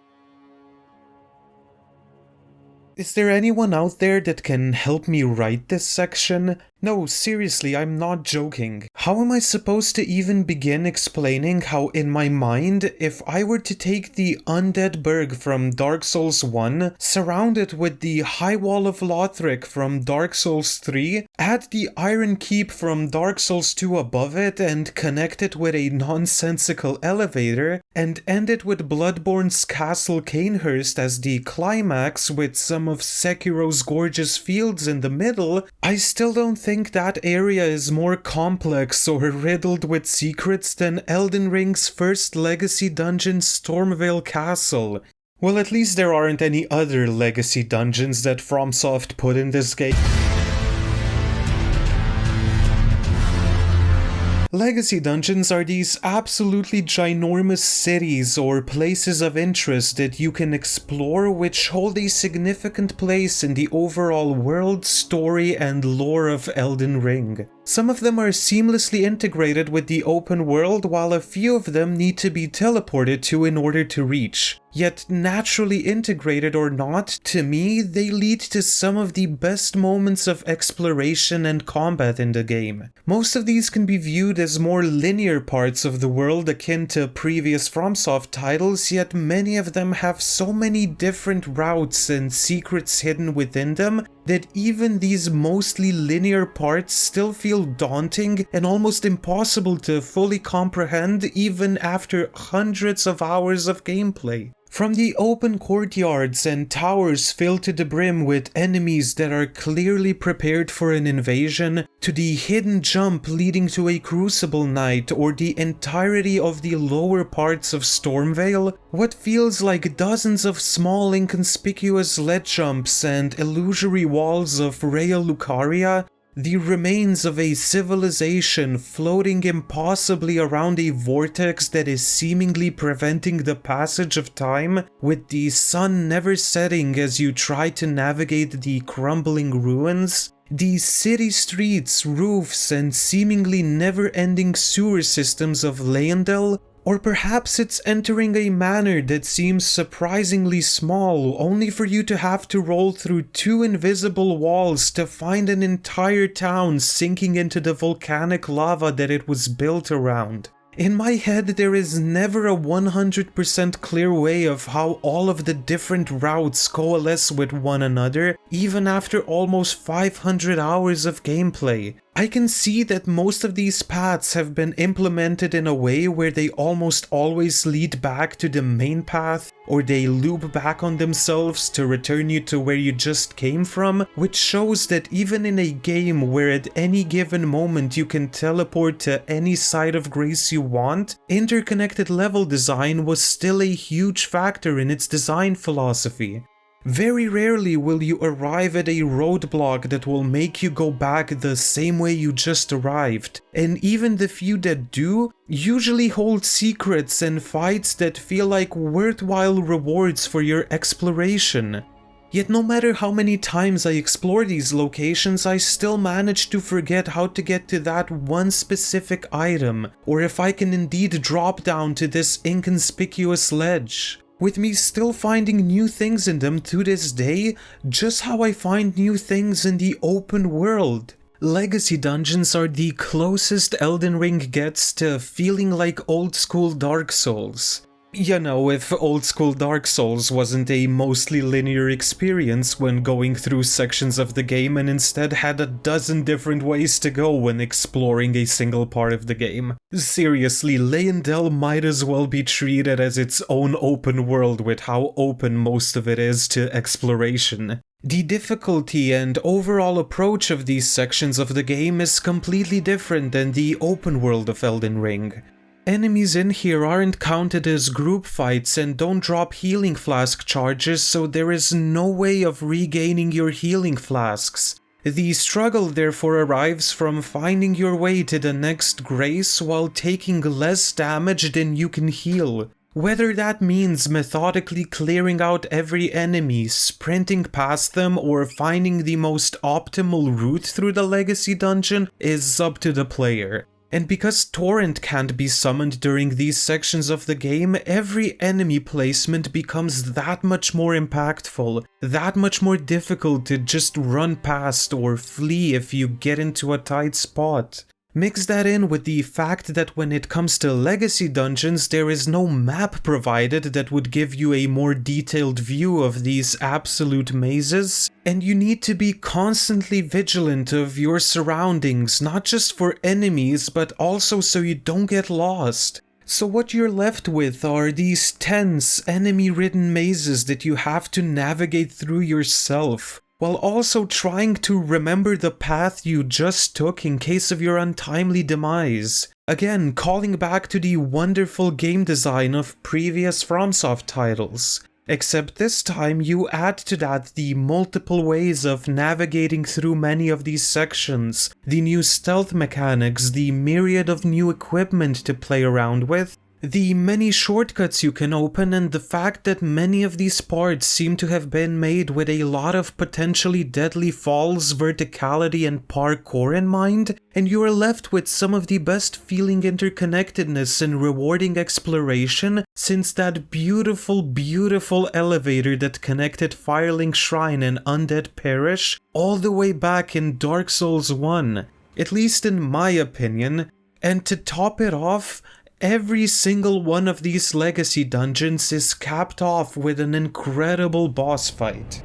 S2: Is there anyone out there that can help me write this section? No, seriously, I'm not joking. How am I supposed to even begin explaining how in my mind, if I were to take the Undead Burg from Dark Souls 1, surround it with the High Wall of Lothric from Dark Souls 3, add the Iron Keep from Dark Souls 2 above it and connect it with a nonsensical elevator, and end it with Bloodborne's Castle Cainhurst as the climax with some of Sekiro's gorgeous fields in the middle, I still don't think that area is more complex or riddled with secrets than Elden Ring's first legacy dungeon, Stormveil Castle. Well, at least there aren't any other legacy dungeons that FromSoft put in this game. Legacy dungeons are these absolutely ginormous cities or places of interest that you can explore, which hold a significant place in the overall world, story, and lore of Elden Ring. Some of them are seamlessly integrated with the open world, while a few of them need to be teleported to in order to reach. Yet naturally integrated or not, to me, they lead to some of the best moments of exploration and combat in the game. Most of these can be viewed as more linear parts of the world akin to previous FromSoft titles, yet many of them have so many different routes and secrets hidden within them that even these mostly linear parts still feel daunting and almost impossible to fully comprehend even after hundreds of hours of gameplay. From the open courtyards and towers filled to the brim with enemies that are clearly prepared for an invasion, to the hidden jump leading to a Crucible Knight or the entirety of the lower parts of Stormveil, what feels like dozens of small inconspicuous ledge jumps and illusory walls of Rea Lucaria, the remains of a civilization floating impossibly around a vortex that is seemingly preventing the passage of time, with the sun never setting as you try to navigate the crumbling ruins. The city streets, roofs, and seemingly never-ending sewer systems of Leyendell. Or perhaps it's entering a manor that seems surprisingly small, only for you to have to roll through 2 invisible walls to find an entire town sinking into the volcanic lava that it was built around. In my head, there is never a 100% clear way of how all of the different routes coalesce with one another, even after almost 500 hours of gameplay. I can see that most of these paths have been implemented in a way where they almost always lead back to the main path, or they loop back on themselves to return you to where you just came from, which shows that even in a game where at any given moment you can teleport to any side of Grace you want, interconnected level design was still a huge factor in its design philosophy. Very rarely will you arrive at a roadblock that will make you go back the same way you just arrived, and even the few that do usually hold secrets and fights that feel like worthwhile rewards for your exploration. Yet no matter how many times I explore these locations, I still manage to forget how to get to that one specific item, or if I can indeed drop down to this inconspicuous ledge. With me still finding new things in them to this day, just how I find new things in the open world. Legacy dungeons are the closest Elden Ring gets to feeling like old school Dark Souls. You know, if old school Dark Souls wasn't a mostly linear experience when going through sections of the game and instead had a dozen different ways to go when exploring a single part of the game. Seriously, Leyendell might as well be treated as its own open world with how open most of it is to exploration. The difficulty and overall approach of these sections of the game is completely different than the open world of Elden Ring. Enemies in here aren't counted as group fights and don't drop healing flask charges, so there is no way of regaining your healing flasks. The struggle therefore arrives from finding your way to the next grace while taking less damage than you can heal. Whether that means methodically clearing out every enemy, sprinting past them, or finding the most optimal route through the Legacy dungeon is up to the player. And because Torrent can't be summoned during these sections of the game, every enemy placement becomes that much more impactful, that much more difficult to just run past or flee if you get into a tight spot. Mix that in with the fact that when it comes to Legacy dungeons, there is no map provided that would give you a more detailed view of these absolute mazes, and you need to be constantly vigilant of your surroundings, not just for enemies, but also so you don't get lost. So what you're left with are these tense, enemy-ridden mazes that you have to navigate through yourself, while also trying to remember the path you just took in case of your untimely demise. Again, calling back to the wonderful game design of previous FromSoft titles. Except this time you add to that the multiple ways of navigating through many of these sections, the new stealth mechanics, the myriad of new equipment to play around with, the many shortcuts you can open, and the fact that many of these parts seem to have been made with a lot of potentially deadly falls, verticality, and parkour in mind, and you are left with some of the best feeling interconnectedness and rewarding exploration since that beautiful elevator that connected Firelink Shrine and Undead Parish all the way back in Dark Souls 1, at least in my opinion. And to top it off, every single one of these legacy dungeons is capped off with an incredible boss fight.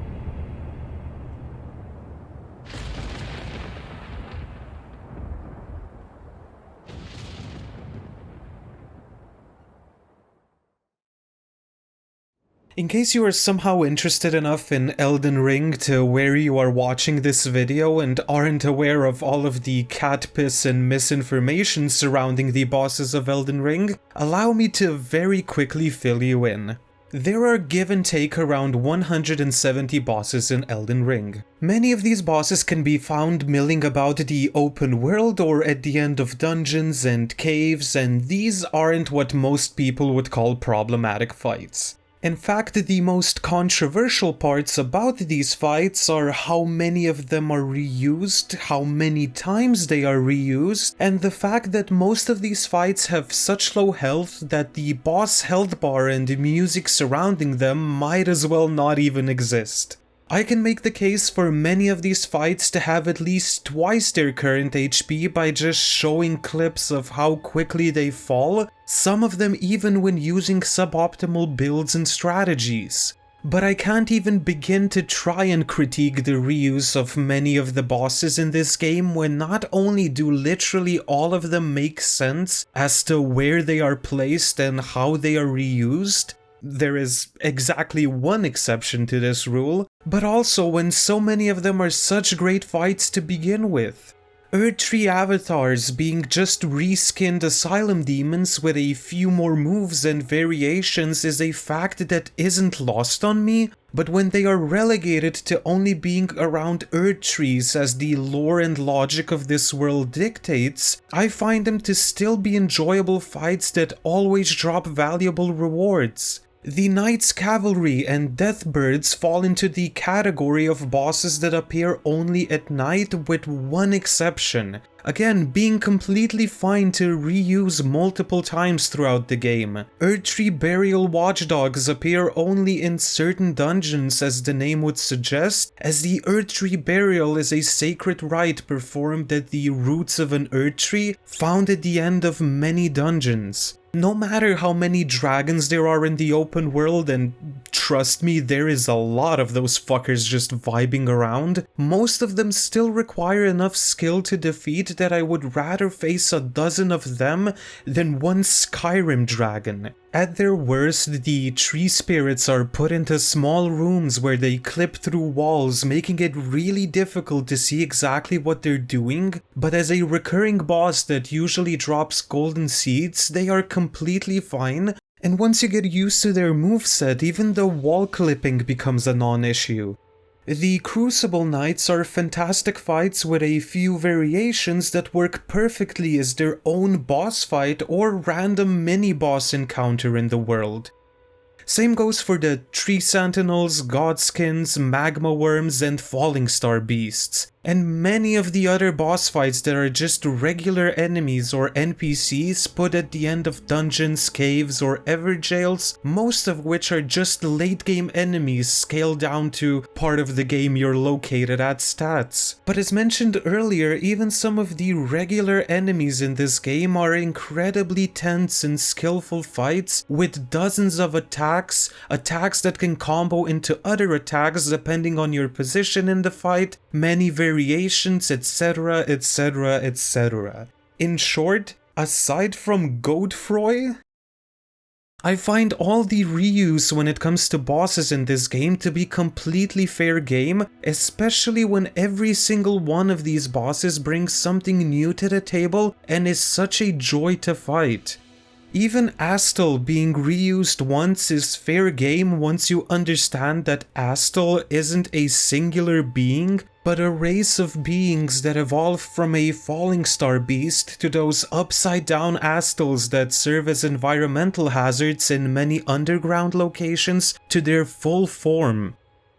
S2: In case you are somehow interested enough in Elden Ring to where you are watching this video and aren't aware of all of the cat piss and misinformation surrounding the bosses of Elden Ring, allow me to very quickly fill you in. There are give and take around 170 bosses in Elden Ring. Many of these bosses can be found milling about the open world or at the end of dungeons and caves, and these aren't what most people would call problematic fights. In fact, the most controversial parts about these fights are how many of them are reused, how many times they are reused, and the fact that most of these fights have such low health that the boss health bar and the music surrounding them might as well not even exist. I can make the case for many of these fights to have at least twice their current HP by just showing clips of how quickly they fall, some of them even when using suboptimal builds and strategies. But I can't even begin to try and critique the reuse of many of the bosses in this game when not only do literally all of them make sense as to where they are placed and how they are reused, there is exactly one exception to this rule, but also when so many of them are such great fights to begin with. Erdtree avatars being just reskinned asylum demons with a few more moves and variations is a fact that isn't lost on me, but when they are relegated to only being around Erdtrees as the lore and logic of this world dictates, I find them to still be enjoyable fights that always drop valuable rewards. The Knight's Cavalry and Deathbirds fall into the category of bosses that appear only at night, with one exception, again being completely fine to reuse multiple times throughout the game. Erdtree Burial Watchdogs appear only in certain dungeons, as the name would suggest, as the Erdtree Burial is a sacred rite performed at the roots of an Erdtree found at the end of many dungeons. No matter how many dragons there are in the open world, and trust me, there is a lot of those fuckers just vibing around, most of them still require enough skill to defeat that I would rather face a dozen of them than one Skyrim dragon. At their worst, the tree spirits are put into small rooms where they clip through walls, making it really difficult to see exactly what they're doing, but as a recurring boss that usually drops golden seeds, they are completely fine, and once you get used to their moveset, even the wall clipping becomes a non-issue. The Crucible Knights are fantastic fights with a few variations that work perfectly as their own boss fight or random mini-boss encounter in the world. Same goes for the Tree Sentinels, Godskins, Magma Worms, and Falling Star Beasts, and many of the other boss fights that are just regular enemies or NPCs put at the end of dungeons, caves, or Everjails, most of which are just late game enemies scaled down to part of the game you're located at stats. But as mentioned earlier, even some of the regular enemies in this game are incredibly tense and skillful fights with dozens of attacks that can combo into other attacks depending on your position in the fight, many variations, etc, etc, etc. In short, aside from Godfroy, I find all the reuse when it comes to bosses in this game to be completely fair game, especially when every single one of these bosses brings something new to the table and is such a joy to fight. Even Astel being reused once is fair game once you understand that Astel isn't a singular being, but a race of beings that evolved from a falling star beast to those upside down Astels that serve as environmental hazards in many underground locations to their full form.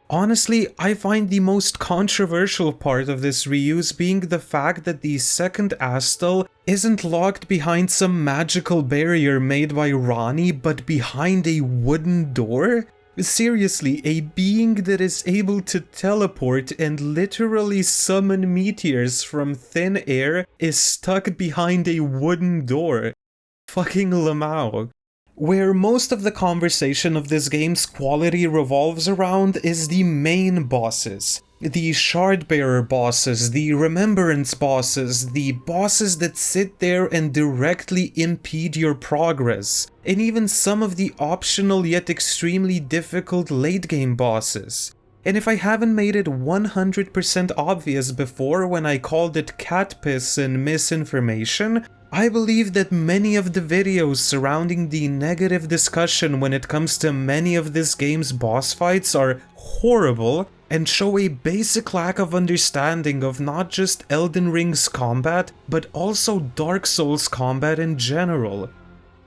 S2: Honestly, I find the most controversial part of this reuse being the fact that the second Astel isn't locked behind some magical barrier made by Ronnie, but behind a wooden door? Seriously, a being that is able to teleport and literally summon meteors from thin air is stuck behind a wooden door. Fucking Lamau. Where most of the conversation of this game's quality revolves around is the main bosses. The Shardbearer bosses, the Remembrance bosses, the bosses that sit there and directly impede your progress, and even some of the optional yet extremely difficult late game bosses. And if I haven't made it 100% obvious before when I called it cat piss and misinformation, I believe that many of the videos surrounding the negative discussion when it comes to many of this game's boss fights are horrible and show a basic lack of understanding of not just Elden Ring's combat, but also Dark Souls combat in general.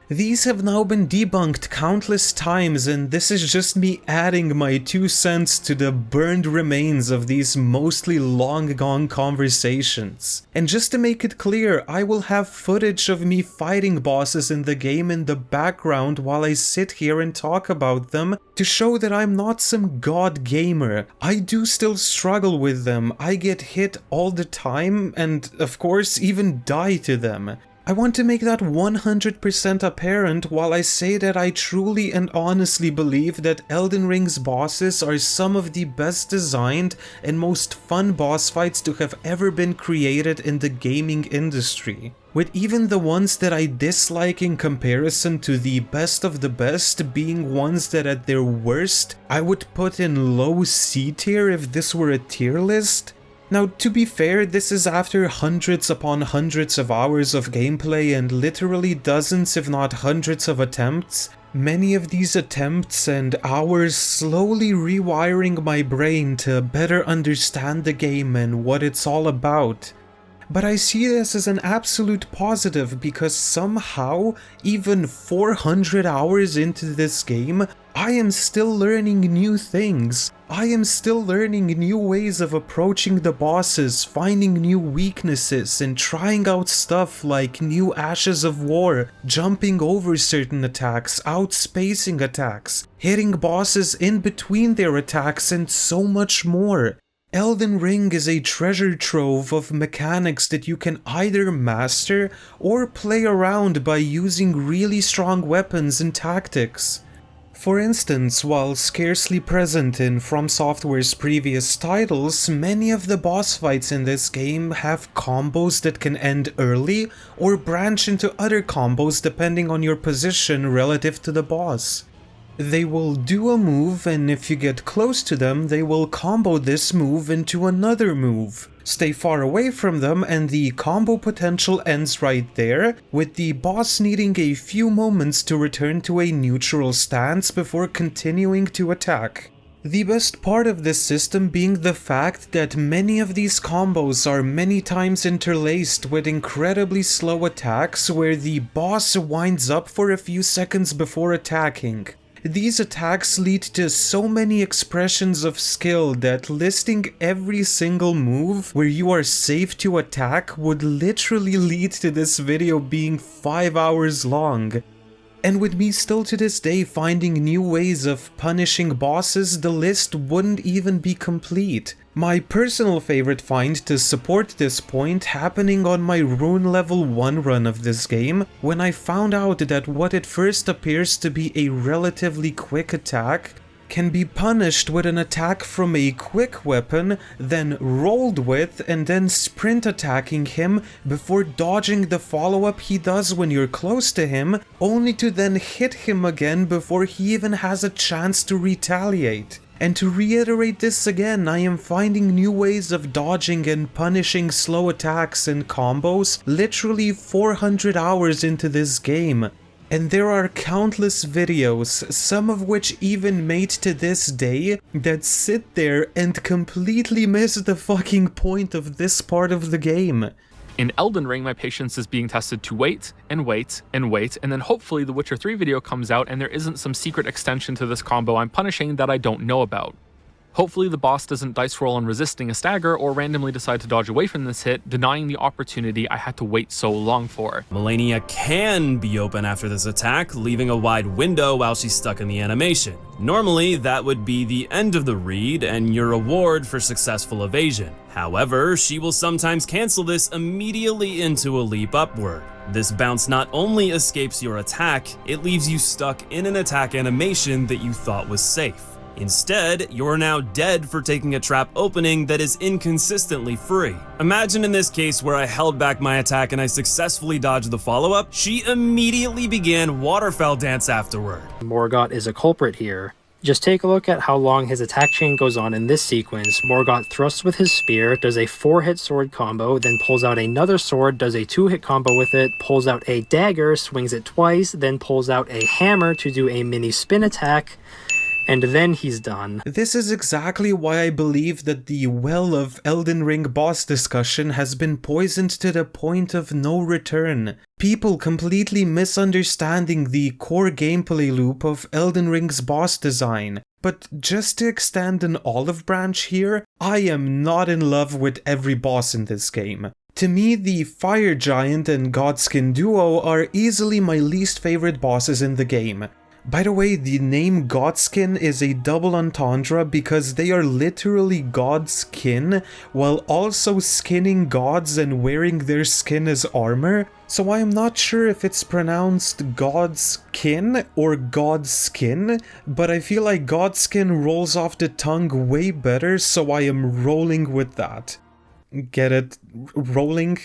S2: These have now been debunked countless times, and this is just me adding my 2 cents to the burned remains of these mostly long-gone conversations. And just to make it clear, I will have footage of me fighting bosses in the game in the background while I sit here and talk about them to show that I'm not some god gamer. I do still struggle with them, I get hit all the time and, of course, even die to them. I want to make that 100% apparent while I say that I truly and honestly believe that Elden Ring's bosses are some of the best designed and most fun boss fights to have ever been created in the gaming industry. With even the ones that I dislike in comparison to the best of the best being ones that at their worst I would put in low C tier if this were a tier list. Now, to be fair, this is after hundreds upon hundreds of hours of gameplay and literally dozens if not hundreds of attempts. Many of these attempts and hours slowly rewiring my brain to better understand the game and what it's all about. But I see this as an absolute positive because somehow, even 400 hours into this game, I am still learning new things. I am still learning new ways of approaching the bosses, finding new weaknesses, and trying out stuff like new Ashes of War, jumping over certain attacks, outspacing attacks, hitting bosses in between their attacks, and so much more. Elden Ring is a treasure trove of mechanics that you can either master or play around by using really strong weapons and tactics. For instance, while scarcely present in From Software's previous titles, many of the boss fights in this game have combos that can end early or branch into other combos depending on your position relative to the boss. They will do a move, and if you get close to them, they will combo this move into another move. Stay far away from them and the combo potential ends right there, with the boss needing a few moments to return to a neutral stance before continuing to attack. The best part of this system being the fact that many of these combos are many times interlaced with incredibly slow attacks where the boss winds up for a few seconds before attacking. These attacks lead to so many expressions of skill that listing every single move where you are safe to attack would literally lead to this video being 5 hours long. And with me still to this day finding new ways of punishing bosses, the list wouldn't even be complete. My personal favorite find to support this point happening on my Rune level 1 run of this game, when I found out that what at first appears to be a relatively quick attack can be punished with an attack from a quick weapon, then rolled with and then sprint attacking him before dodging the follow-up he does when you're close to him, only to then hit him again before he even has a chance to retaliate. And to reiterate this again, I am finding new ways of dodging and punishing slow attacks and combos literally 400 hours into this game. And there are countless videos, some of which even made to this day, that sit there and completely miss the fucking point of this part of the game.
S4: In Elden Ring, my patience is being tested to wait, and wait, and wait, and then hopefully the Witcher 3 video comes out and there isn't some secret extension to this combo I'm punishing that I don't know about. Hopefully the boss doesn't dice roll on resisting a stagger or randomly decide to dodge away from this hit, denying the opportunity I had to wait so long for.
S5: Melania can be open after this attack, leaving a wide window while she's stuck in the animation. Normally, that would be the end of the read and your reward for successful evasion. However, she will sometimes cancel this immediately into a leap upward. This bounce not only escapes your attack, it leaves you stuck in an attack animation that you thought was safe. Instead, you're now dead for taking a trap opening that is inconsistently free. Imagine in this case where I held back my attack and I successfully dodged the follow-up, she immediately began waterfowl dance afterward.
S6: Morgott is a culprit here. Just take a look at how long his attack chain goes on in this sequence. Morgott thrusts with his spear, does a 4-hit sword combo, then pulls out another sword, does a 2-hit combo with it, pulls out a dagger, swings it twice, then pulls out a hammer to do a mini spin attack, and then he's done.
S2: This is exactly why I believe that the well of Elden Ring boss discussion has been poisoned to the point of no return. People completely misunderstanding the core gameplay loop of Elden Ring's boss design. But just to extend an olive branch here, I am not in love with every boss in this game. To me, the Fire Giant and Godskin duo are easily my least favorite bosses in the game. By the way, the name Godskin is a double entendre because they are literally God's kin, while also skinning gods and wearing their skin as armor. so I am not sure if it's pronounced Godskin or Godskin, but I feel like Godskin rolls off the tongue way better, so I am rolling with that. Get it? Rolling?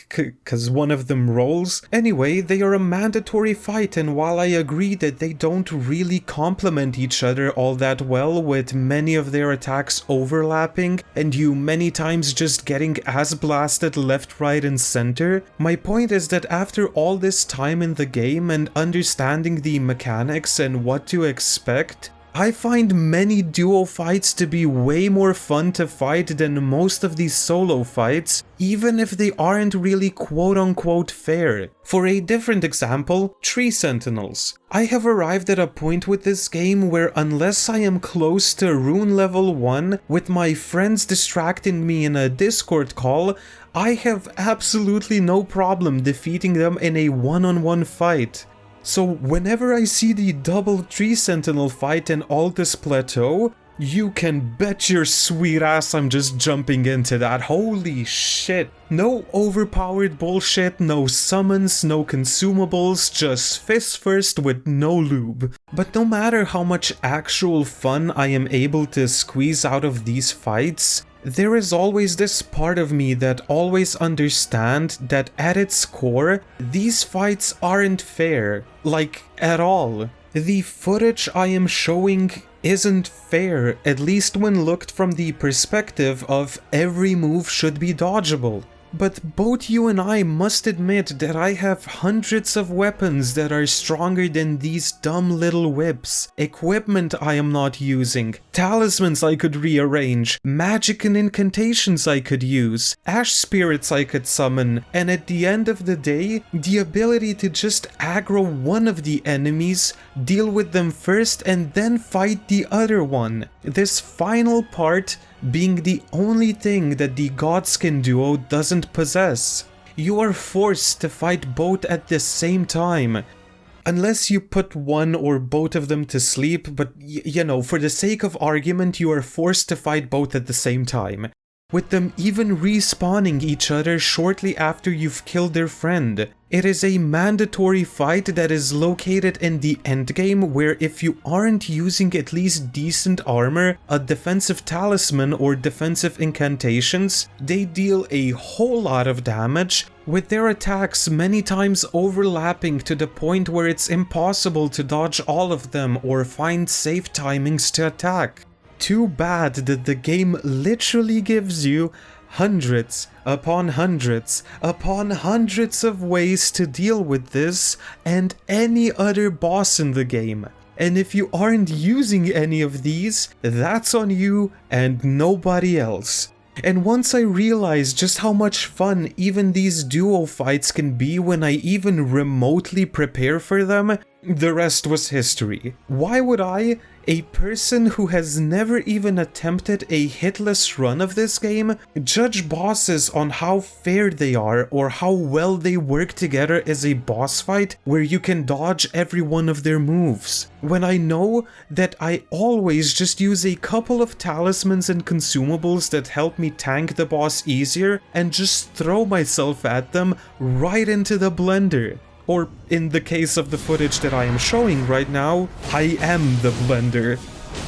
S2: Cause one of them rolls? Anyway, they are a mandatory fight, and while I agree that they don't really complement each other all that well, with many of their attacks overlapping, and you many times just getting ass blasted left, right, and center, my point is that after all this time in the game and understanding the mechanics and what to expect, I find many duo fights to be way more fun to fight than most of these solo fights, even if they aren't really quote-unquote fair. For a different example, Tree Sentinels. I have arrived at a point with this game where unless I am close to rune level 1, with my friends distracting me in a Discord call, I have absolutely no problem defeating them in a one-on-one fight. So whenever I see the double Tree Sentinel fight in Altus Plateau, you can bet your sweet ass I'm just jumping into that. Holy shit. No overpowered bullshit, no summons, no consumables, just fist first with no lube. But no matter how much actual fun I am able to squeeze out of these fights, there is always this part of me that always understands that at its core, these fights aren't fair, like at all. The footage I am showing isn't fair, at least when looked from the perspective of every move should be dodgeable. But both you and I must admit that I have hundreds of weapons that are stronger than these dumb little whips, equipment I am not using, talismans I could rearrange, magic and incantations I could use, ash spirits I could summon, and at the end of the day, the ability to just aggro one of the enemies, deal with them first and then fight the other one. This final part being the only thing that the Godskin duo doesn't possess. You are forced to fight both at the same time. Unless you put one or both of them to sleep, but you know, for the sake of argument, you are forced to fight both at the same time. With them even respawning each other shortly after you've killed their friend. It is a mandatory fight that is located in the endgame where if you aren't using at least decent armor, a defensive talisman or defensive incantations, they deal a whole lot of damage, with their attacks many times overlapping to the point where it's impossible to dodge all of them or find safe timings to attack. Too bad that the game literally gives you hundreds upon hundreds upon hundreds of ways to deal with this and any other boss in the game. And if you aren't using any of these, that's on you and nobody else. And once I realized just how much fun even these duo fights can be when I even remotely prepare for them, the rest was history. Why would I, a person who has never even attempted a hitless run of this game, judge bosses on how fair they are or how well they work together as a boss fight where you can dodge every one of their moves, when I know that I always just use a couple of talismans and consumables that help me tank the boss easier and just throw myself at them right into the blender. Or, in the case of the footage that I am showing right now, I am the blender.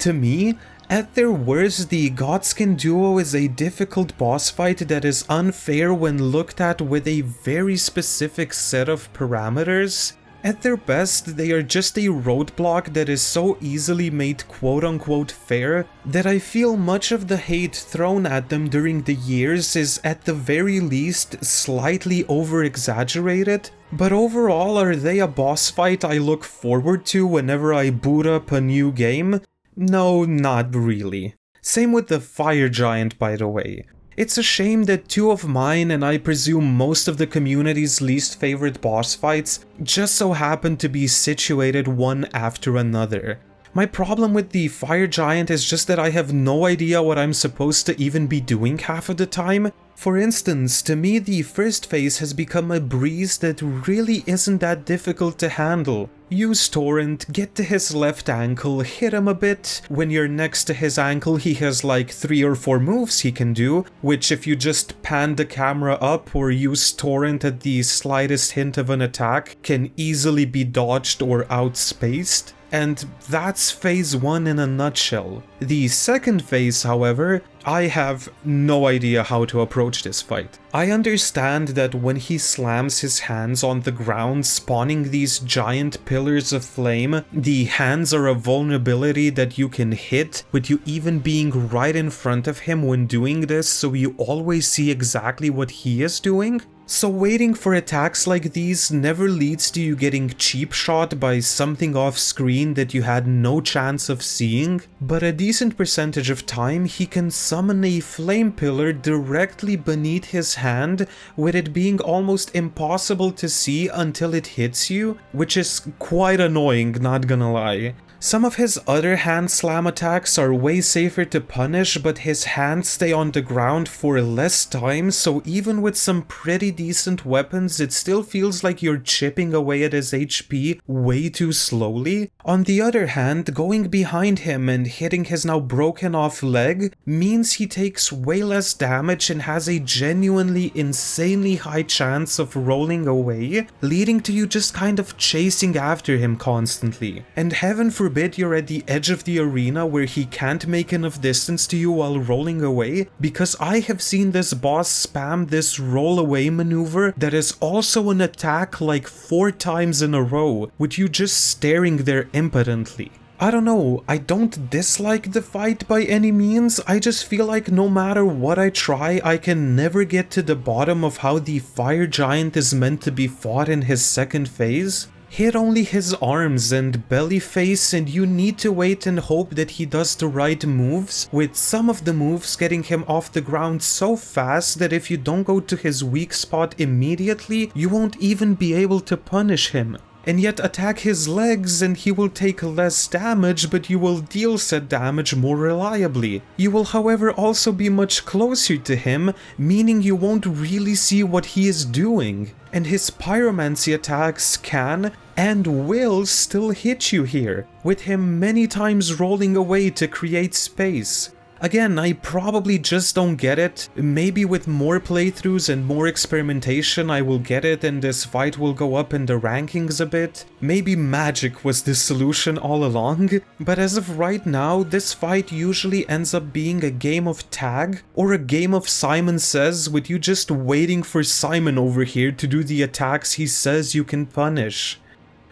S2: To me, at their worst, the Godskin duo is a difficult boss fight that is unfair when looked at with a very specific set of parameters. At their best, they are just a roadblock that is so easily made quote-unquote fair that I feel much of the hate thrown at them during the years is at the very least slightly over-exaggerated. But overall, are they a boss fight I look forward to whenever I boot up a new game? No, not really. Same with the Fire Giant, by the way. It's a shame that two of mine, and I presume most of the community's least favorite boss fights, just so happen to be situated one after another. My problem with the Fire Giant is just that I have no idea what I'm supposed to even be doing half of the time. For instance, to me the first phase has become a breeze that really isn't that difficult to handle. use torrent, get to his left ankle, hit him a bit. When you're next to his ankle, he has like 3 or 4 moves he can do, which if you just pan the camera up or use torrent at the slightest hint of an attack, can easily be dodged or outspaced. And that's phase 1 in a nutshell. The second phase, however, I have no idea how to approach this fight. I understand that when he slams his hands on the ground, spawning these giant pillars of flame, the hands are a vulnerability that you can hit, with you even being right in front of him when doing this, so you always see exactly what he is doing. So waiting for attacks like these never leads to you getting cheap shot by something off screen that you had no chance of seeing, but a decent percentage of time he can summon a flame pillar directly beneath his hand, with it being almost impossible to see until it hits you, which is quite annoying, not gonna lie. Some of his other hand slam attacks are way safer to punish, but his hands stay on the ground for less time, so even with some pretty decent weapons, it still feels like you're chipping away at his HP way too slowly. On the other hand, going behind him and hitting his now broken off leg means he takes way less damage and has a genuinely insanely high chance of rolling away, leading to you just kind of chasing after him constantly. And heaven forbid you're at the edge of the arena where he can't make enough distance to you while rolling away, because I have seen this boss spam this roll away maneuver that is also an attack like 4 times in a row, with you just staring there impotently. I don't know, I don't dislike the fight by any means, I just feel like no matter what I try, I can never get to the bottom of how the fire giant is meant to be fought in his second phase. Hit only his arms and belly face, and you need to wait and hope that he does the right moves, with some of the moves getting him off the ground so fast that if you don't go to his weak spot immediately, you won't even be able to punish him. And yet attack his legs and he will take less damage, but you will deal said damage more reliably. You will however also be much closer to him, meaning you won't really see what he is doing. And his pyromancy attacks can and will still hit you here, with him many times rolling away to create space. Again, I probably just don't get it. Maybe with more playthroughs and more experimentation I will get it and this fight will go up in the rankings a bit. Maybe magic was the solution all along, but as of right now, this fight usually ends up being a game of tag or a game of Simon Says, with you just waiting for Simon over here to do the attacks he says you can punish.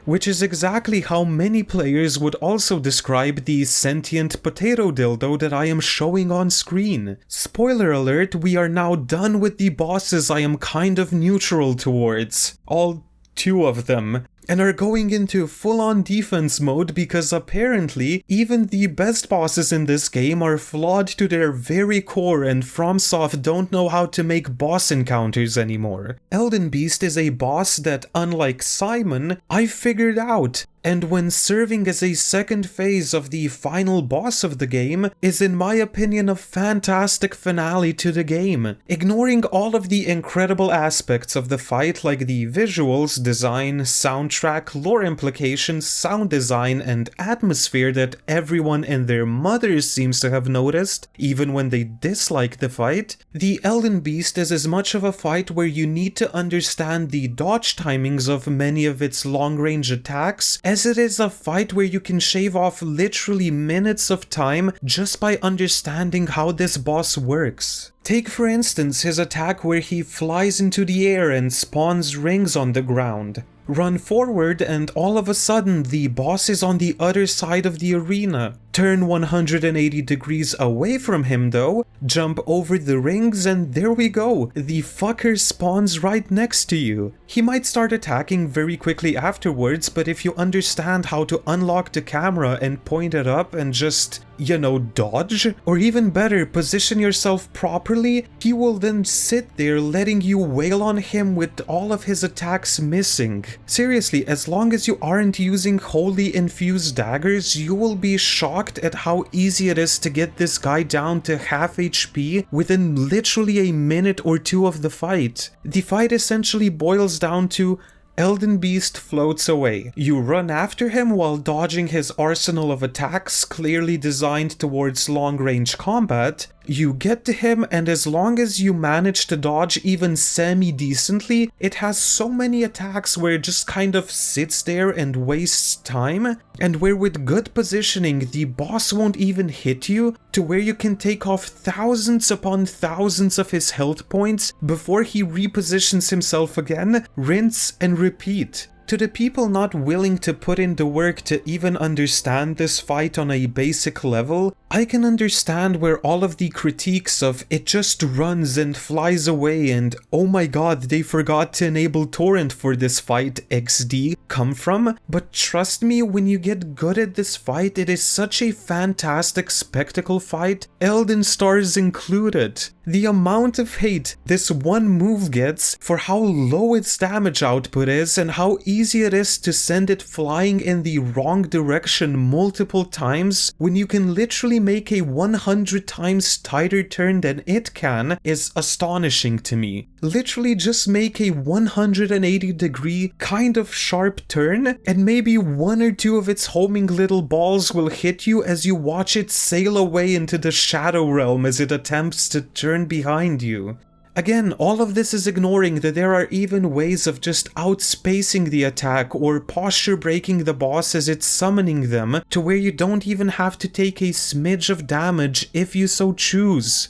S2: Which is exactly how many players would also describe the sentient potato dildo that I am showing on screen. Spoiler alert, we are now done with the bosses I am kind of neutral towards. All 2 of them. And are going into full-on defense mode because apparently even the best bosses in this game are flawed to their very core, and FromSoft don't know how to make boss encounters anymore. Elden Beast is a boss that, unlike Simon, I figured out. And when serving as a second phase of the final boss of the game, is in my opinion a fantastic finale to the game. Ignoring all of the incredible aspects of the fight like the visuals, design, soundtrack, lore implications, sound design, and atmosphere that everyone and their mothers seems to have noticed, even when they dislike the fight, the Elden Beast is as much of a fight where you need to understand the dodge timings of many of its long-range attacks, as it is a fight where you can shave off literally minutes of time just by understanding how this boss works. Take for instance his attack where he flies into the air and spawns rings on the ground. Run forward and all of a sudden the boss is on the other side of the arena. Turn 180 degrees away from him though, jump over the rings, and there we go, the fucker spawns right next to you. He might start attacking very quickly afterwards, but if you understand how to unlock the camera and point it up and just, you know, dodge, or even better, position yourself properly, he will then sit there letting you wail on him with all of his attacks missing. Seriously, as long as you aren't using holy infused daggers, you will be shocked at how easy it is to get this guy down to half HP within literally a minute or 2 of the fight. The fight essentially boils down to Elden Beast floats away. You run after him while dodging his arsenal of attacks clearly designed towards long-range combat. You get to him, and as long as you manage to dodge even semi-decently, it has so many attacks where it just kind of sits there and wastes time, and where with good positioning the boss won't even hit you, to where you can take off thousands upon thousands of his health points before he repositions himself again, rinse and repeat. To the people not willing to put in the work to even understand this fight on a basic level, I can understand where all of the critiques of it just runs and flies away and oh my god they forgot to enable torrent for this fight XD come from, but trust me, when you get good at this fight it is such a fantastic spectacle fight, Elden stars included. The amount of hate this one move gets for how low its damage output is and how easy it is to send it flying in the wrong direction multiple times when you can literally make a 100 times tighter turn than it can is astonishing to me. Literally just make a 180-degree kind of sharp turn and maybe one or two of its homing little balls will hit you as you watch it sail away into the shadow realm as it attempts to turn behind you. Again, all of this is ignoring that there are even ways of just outspacing the attack or posture breaking the boss as it's summoning them to where you don't even have to take a smidge of damage if you so choose.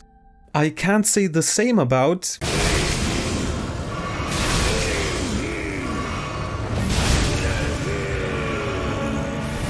S2: I can't say the same about...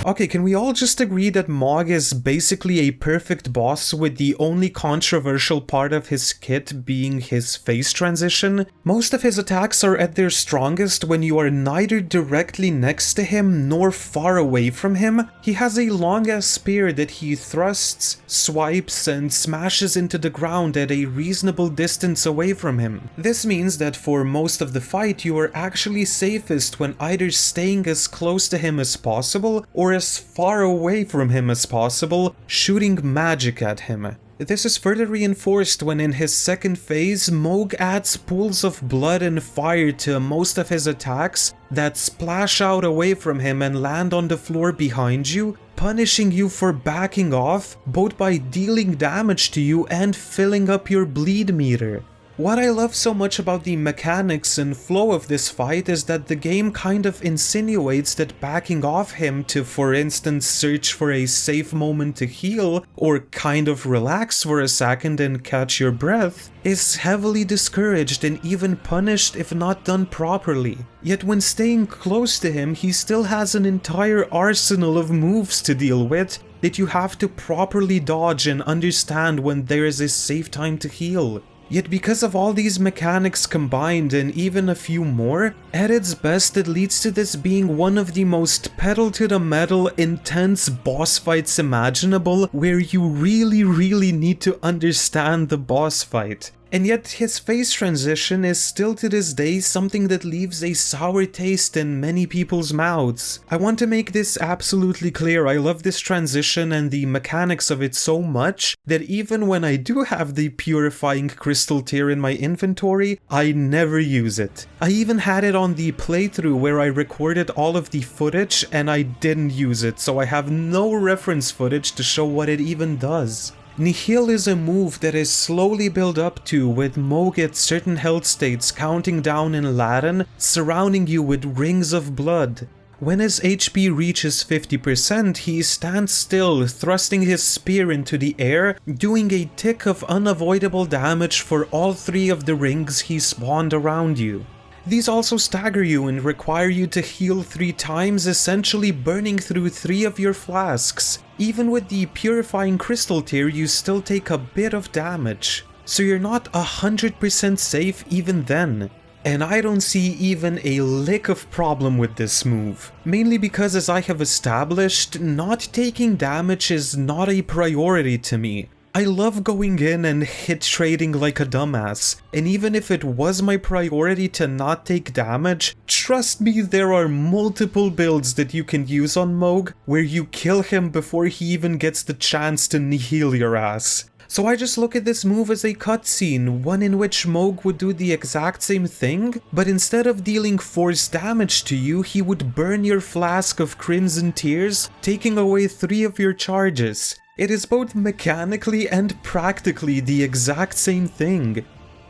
S2: Okay, can we all just agree that Mog is basically a perfect boss with the only controversial part of his kit being his face transition? Most of his attacks are at their strongest when you are neither directly next to him nor far away from him. He has a long-ass spear that he thrusts, swipes, and smashes into the ground at a reasonable distance away from him. This means that for most of the fight you are actually safest when either staying as close to him as possible or as far away from him as possible, shooting magic at him. This is further reinforced when in his second phase, Mohg adds pools of blood and fire to most of his attacks that splash out away from him and land on the floor behind you, punishing you for backing off, both by dealing damage to you and filling up your bleed meter. What I love so much about the mechanics and flow of this fight is that the game kind of insinuates that backing off him to, for instance, search for a safe moment to heal, or kind of relax for a second and catch your breath, is heavily discouraged and even punished if not done properly. Yet when staying close to him, he still has an entire arsenal of moves to deal with that you have to properly dodge and understand when there is a safe time to heal. Yet because of all these mechanics combined and even a few more, at its best it leads to this being one of the most pedal-to-the-metal intense boss fights imaginable, where you really need to understand the boss fight. And yet his face transition is still to this day something that leaves a sour taste in many people's mouths. I want to make this absolutely clear. I love this transition and the mechanics of it so much that even when I do have the purifying crystal tear in my inventory, I never use it. I even had it on the playthrough where I recorded all of the footage and I didn't use it, so I have no reference footage to show what it even does. Nihil is a move that is slowly built up to, with Mohg at certain health states counting down in Latin, surrounding you with rings of blood. When his HP reaches 50%, he stands still, thrusting his spear into the air, doing a tick of unavoidable damage for all 3 of the rings he spawned around you. These also stagger you and require you to heal 3 times, essentially burning through 3 of your flasks. Even with the purifying crystal tier, you still take a bit of damage, so you're not 100% safe even then. And I don't see even a lick of problem with this move, mainly because, as I have established, not taking damage is not a priority to me. I love going in and hit trading like a dumbass, and even if it was my priority to not take damage, trust me, there are multiple builds that you can use on Mohg where you kill him before he even gets the chance to nihil your ass. So I just look at this move as a cutscene, one in which Mohg would do the exact same thing, but instead of dealing force damage to you, he would burn your flask of Crimson Tears, taking away 3 of your charges. It is both mechanically and practically the exact same thing.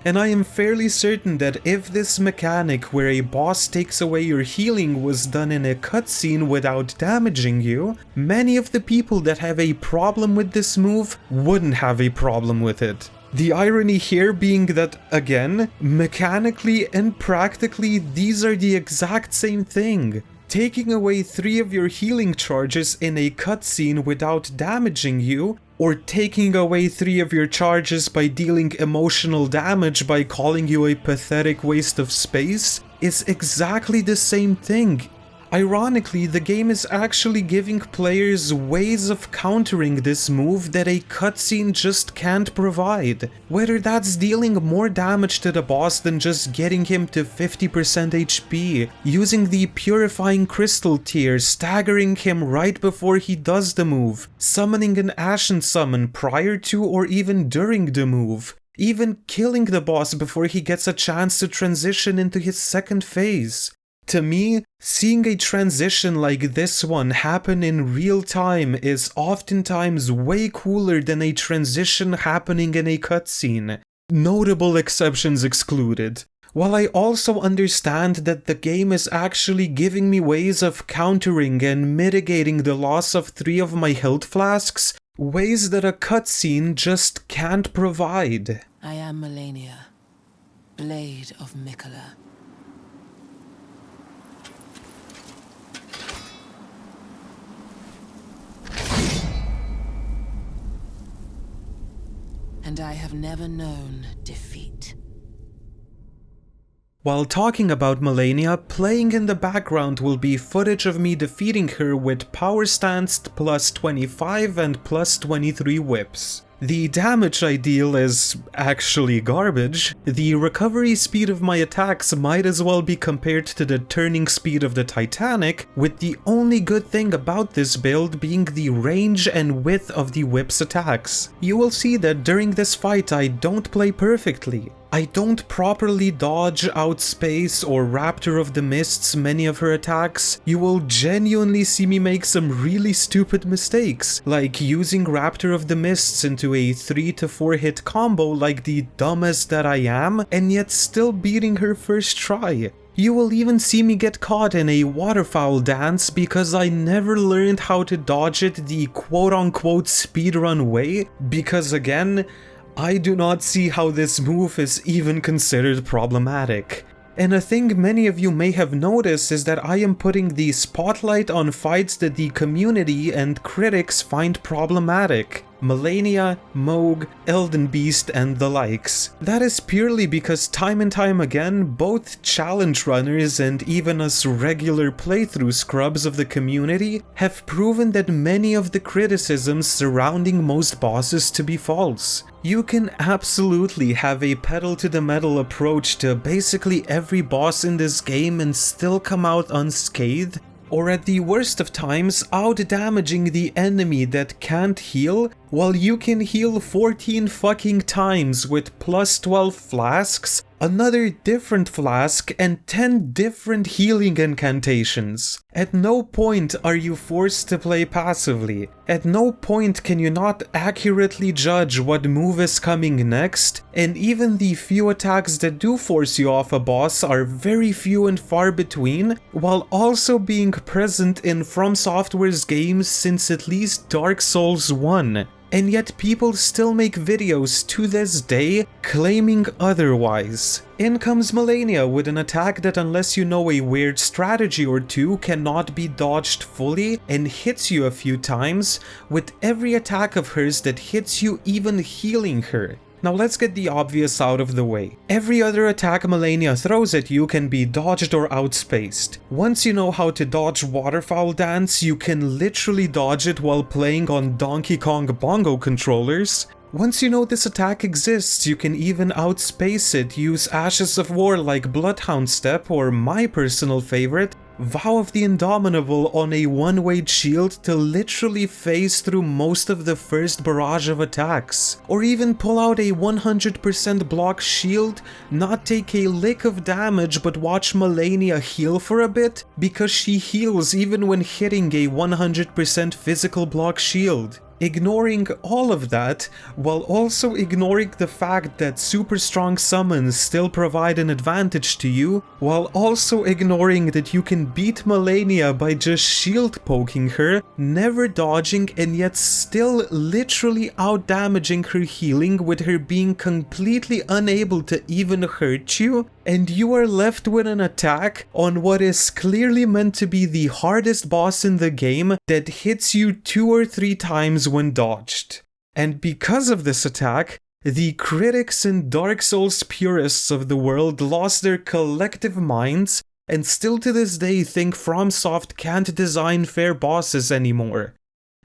S2: And I am fairly certain that if this mechanic where a boss takes away your healing was done in a cutscene without damaging you, many of the people that have a problem with this move wouldn't have a problem with it. The irony here being that, again, mechanically and practically these are the exact same thing. Taking away 3 of your healing charges in a cutscene without damaging you, or taking away 3 of your charges by dealing emotional damage by calling you a pathetic waste of space, is exactly the same thing. Ironically, the game is actually giving players ways of countering this move that a cutscene just can't provide. Whether that's dealing more damage to the boss than just getting him to 50% HP, using the Purifying Crystal tier, staggering him right before he does the move, summoning an Ashen Summon prior to or even during the move, even killing the boss before he gets a chance to transition into his second phase. To me, seeing a transition like this one happen in real time is oftentimes way cooler than a transition happening in a cutscene. Notable exceptions excluded. While I also understand that the game is actually giving me ways of countering and mitigating the loss of 3 of my health flasks, ways that a cutscene just can't provide.
S7: I am Melania, Blade of Mikola. And I have never known defeat.
S2: While talking about Melania, playing in the background will be footage of me defeating her with power stanced plus 25 and plus 23 whips. The damage I deal is actually garbage. The recovery speed of my attacks might as well be compared to the turning speed of the Titanic, with the only good thing about this build being the range and width of the whip's attacks. You will see that during this fight I don't play perfectly. I don't properly dodge, outspace, or Raptor of the Mists many of her attacks. You will genuinely see me make some really stupid mistakes, like using Raptor of the Mists into a 3 to 4 hit combo like the dumbest that I am, and yet still beating her first try. You will even see me get caught in a waterfowl dance because I never learned how to dodge it the quote-unquote speedrun way, because again, I do not see how this move is even considered problematic. And a thing many of you may have noticed is that I am putting the spotlight on fights that the community and critics find problematic. Melania, Mohg, Elden Beast, and the likes. That is purely because time and time again, both challenge runners and even us regular playthrough scrubs of the community have proven that many of the criticisms surrounding most bosses to be false. You can absolutely have a pedal-to-the-metal approach to basically every boss in this game and still come out unscathed, or at the worst of times, out-damaging the enemy that can't heal, while you can heal 14 fucking times with plus 12 flasks, another different flask, and 10 different healing incantations. At no point are you forced to play passively. At no point can you not accurately judge what move is coming next, and even the few attacks that do force you off a boss are very few and far between, while also being present in From Software's games since at least Dark Souls 1. And yet people still make videos to this day claiming otherwise. In comes Melania with an attack that, unless you know a weird strategy or two, cannot be dodged fully and hits you a few times, with every attack of hers that hits you even healing her. Now let's get the obvious out of the way. Every other attack Melania throws at you can be dodged or outspaced. Once you know how to dodge Waterfowl Dance, you can literally dodge it while playing on Donkey Kong bongo controllers. Once you know this attack exists, you can even outspace it, use Ashes of War like Bloodhound Step, or my personal favorite, Vow of the Indomitable on a one-weight shield to literally phase through most of the first barrage of attacks. Or even pull out a 100% block shield, not take a lick of damage but watch Melania heal for a bit, because she heals even when hitting a 100% physical block shield. Ignoring all of that, while also ignoring the fact that super strong summons still provide an advantage to you, while also ignoring that you can beat Melania by just shield poking her, never dodging, and yet still literally out-damaging her healing with her being completely unable to even hurt you, and you are left with an attack on what is clearly meant to be the hardest boss in the game that hits you 2 or 3 times when dodged. And because of this attack, the critics and Dark Souls purists of the world lost their collective minds and still to this day think FromSoft can't design fair bosses anymore.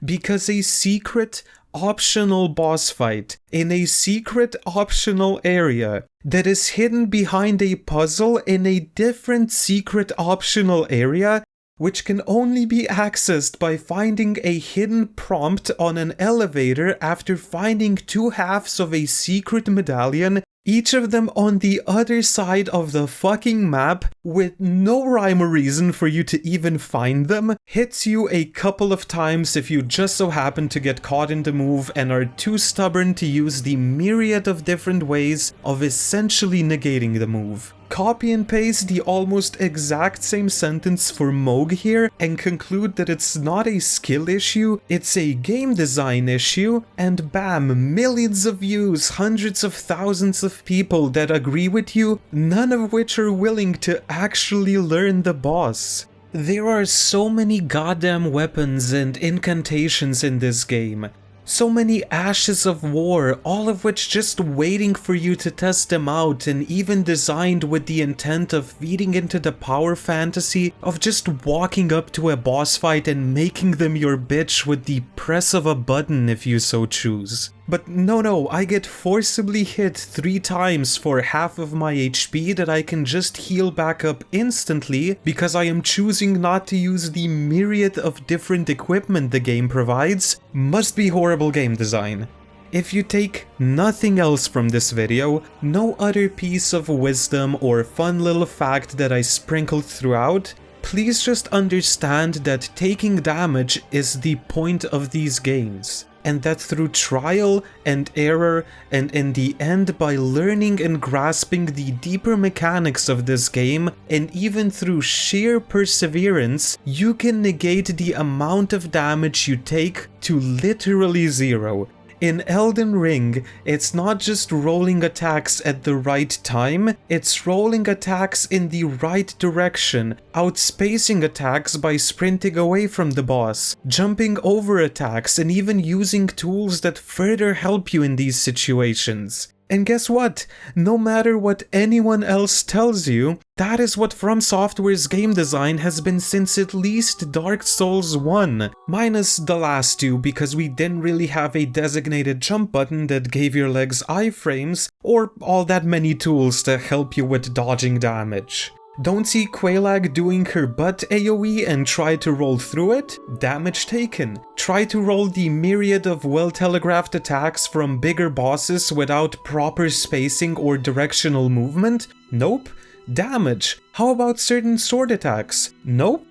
S2: Because a secret, optional boss fight in a secret, optional area that is hidden behind a puzzle in a different secret, optional area, which can only be accessed by finding a hidden prompt on an elevator after finding 2 halves of a secret medallion, each of them on the other side of the fucking map with no rhyme or reason for you to even find them, hits you a couple of times if you just so happen to get caught in the move and are too stubborn to use the myriad of different ways of essentially negating the move. Copy and paste the almost exact same sentence for Moog here and conclude that it's not a skill issue, it's a game design issue, and bam, millions of views, hundreds of thousands of people that agree with you, none of which are willing to actually learn the boss. There are so many goddamn weapons and incantations in this game. So many ashes of war, all of which just waiting for you to test them out, and even designed with the intent of feeding into the power fantasy of just walking up to a boss fight and making them your bitch with the press of a button if you so choose. But no, I get forcibly hit 3 times for half of my HP that I can just heal back up instantly because I am choosing not to use the myriad of different equipment the game provides. Must be horrible game design. If you take nothing else from this video, no other piece of wisdom or fun little fact that I sprinkled throughout, please just understand that taking damage is the point of these games. And that through trial and error, and in the end by learning and grasping the deeper mechanics of this game, and even through sheer perseverance, you can negate the amount of damage you take to literally 0. In Elden Ring, it's not just rolling attacks at the right time, it's rolling attacks in the right direction, outspacing attacks by sprinting away from the boss, jumping over attacks, and even using tools that further help you in these situations. And guess what? No matter what anyone else tells you, that is what From Software's game design has been since at least Dark Souls 1, minus the last 2 because we didn't really have a designated jump button that gave your legs iframes, or all that many tools to help you with dodging damage. Don't see Quelaag doing her butt AoE and try to roll through it? Damage taken. Try to roll the myriad of well-telegraphed attacks from bigger bosses without proper spacing or directional movement? Nope. Damage. How about certain sword attacks? Nope.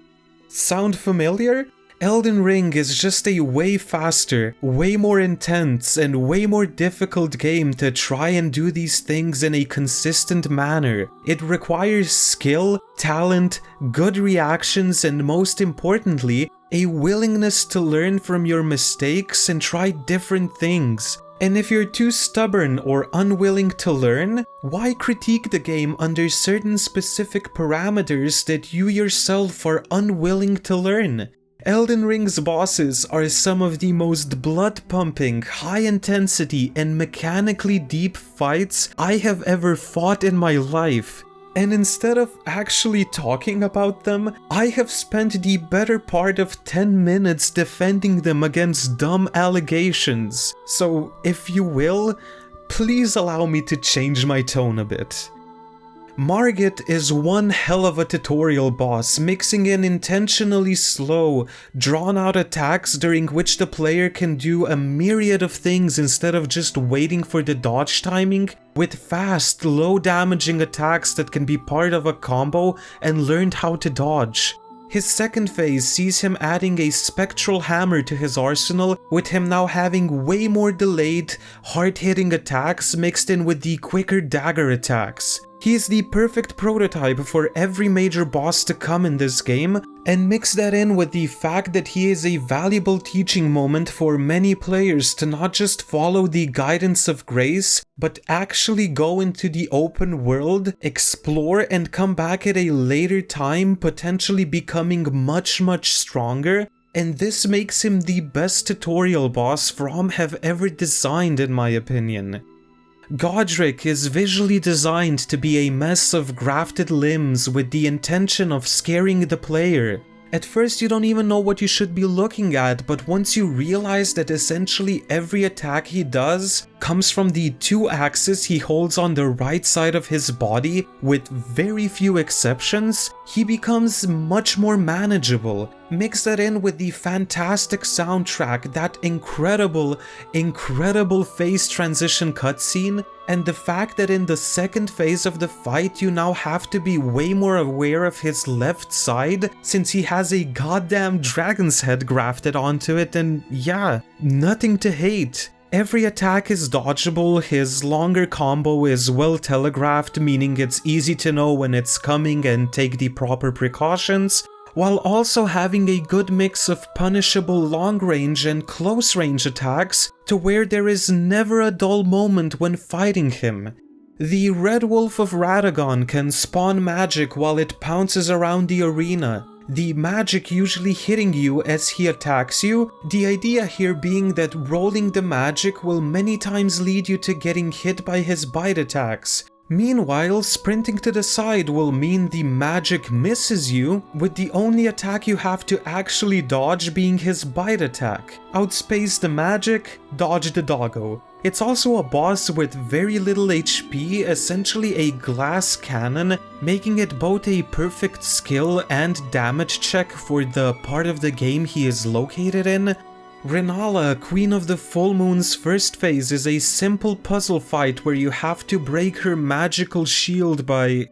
S2: Sound familiar? Elden Ring is just a way faster, way more intense, and way more difficult game to try and do these things in a consistent manner. It requires skill, talent, good reactions, and most importantly, a willingness to learn from your mistakes and try different things. And if you're too stubborn or unwilling to learn, why critique the game under certain specific parameters that you yourself are unwilling to learn? Elden Ring's bosses are some of the most blood-pumping, high-intensity, and mechanically deep fights I have ever fought in my life. And instead of actually talking about them, I have spent the better part of 10 minutes defending them against dumb allegations. So, if you will, please allow me to change my tone a bit. Margit is one hell of a tutorial boss, mixing in intentionally slow, drawn-out attacks during which the player can do a myriad of things instead of just waiting for the dodge timing, with fast, low-damaging attacks that can be part of a combo and learned how to dodge. His second phase sees him adding a spectral hammer to his arsenal, with him now having way more delayed, hard-hitting attacks mixed in with the quicker dagger attacks. He is the perfect prototype for every major boss to come in this game, and mix that in with the fact that he is a valuable teaching moment for many players to not just follow the guidance of grace, but actually go into the open world, explore, and come back at a later time, potentially becoming much stronger. And this makes him the best tutorial boss From have ever designed, in my opinion. Godric is visually designed to be a mess of grafted limbs with the intention of scaring the player. At first you don't even know what you should be looking at, but once you realize that essentially every attack he does comes from the two axes he holds on the right side of his body, with very few exceptions, he becomes much more manageable. Mix that in with the fantastic soundtrack, that incredible phase transition cutscene, and the fact that in the second phase of the fight you now have to be way more aware of his left side since he has a goddamn dragon's head grafted onto it, and yeah, nothing to hate. Every attack is dodgeable, his longer combo is well telegraphed, meaning it's easy to know when it's coming and take the proper precautions, while also having a good mix of punishable long-range and close-range attacks to where there is never a dull moment when fighting him. The Red Wolf of Radagon can spawn magic while it pounces around the arena, the magic usually hitting you as he attacks you, the idea here being that rolling the magic will many times lead you to getting hit by his bite attacks. Meanwhile, sprinting to the side will mean the magic misses you, with the only attack you have to actually dodge being his bite attack. Outspace the magic, dodge the doggo. It's also a boss with very little HP, essentially a glass cannon, making it both a perfect skill and damage check for the part of the game he is located in. Renala, Queen of the Full Moon's first phase, is a simple puzzle fight where you have to break her magical shield by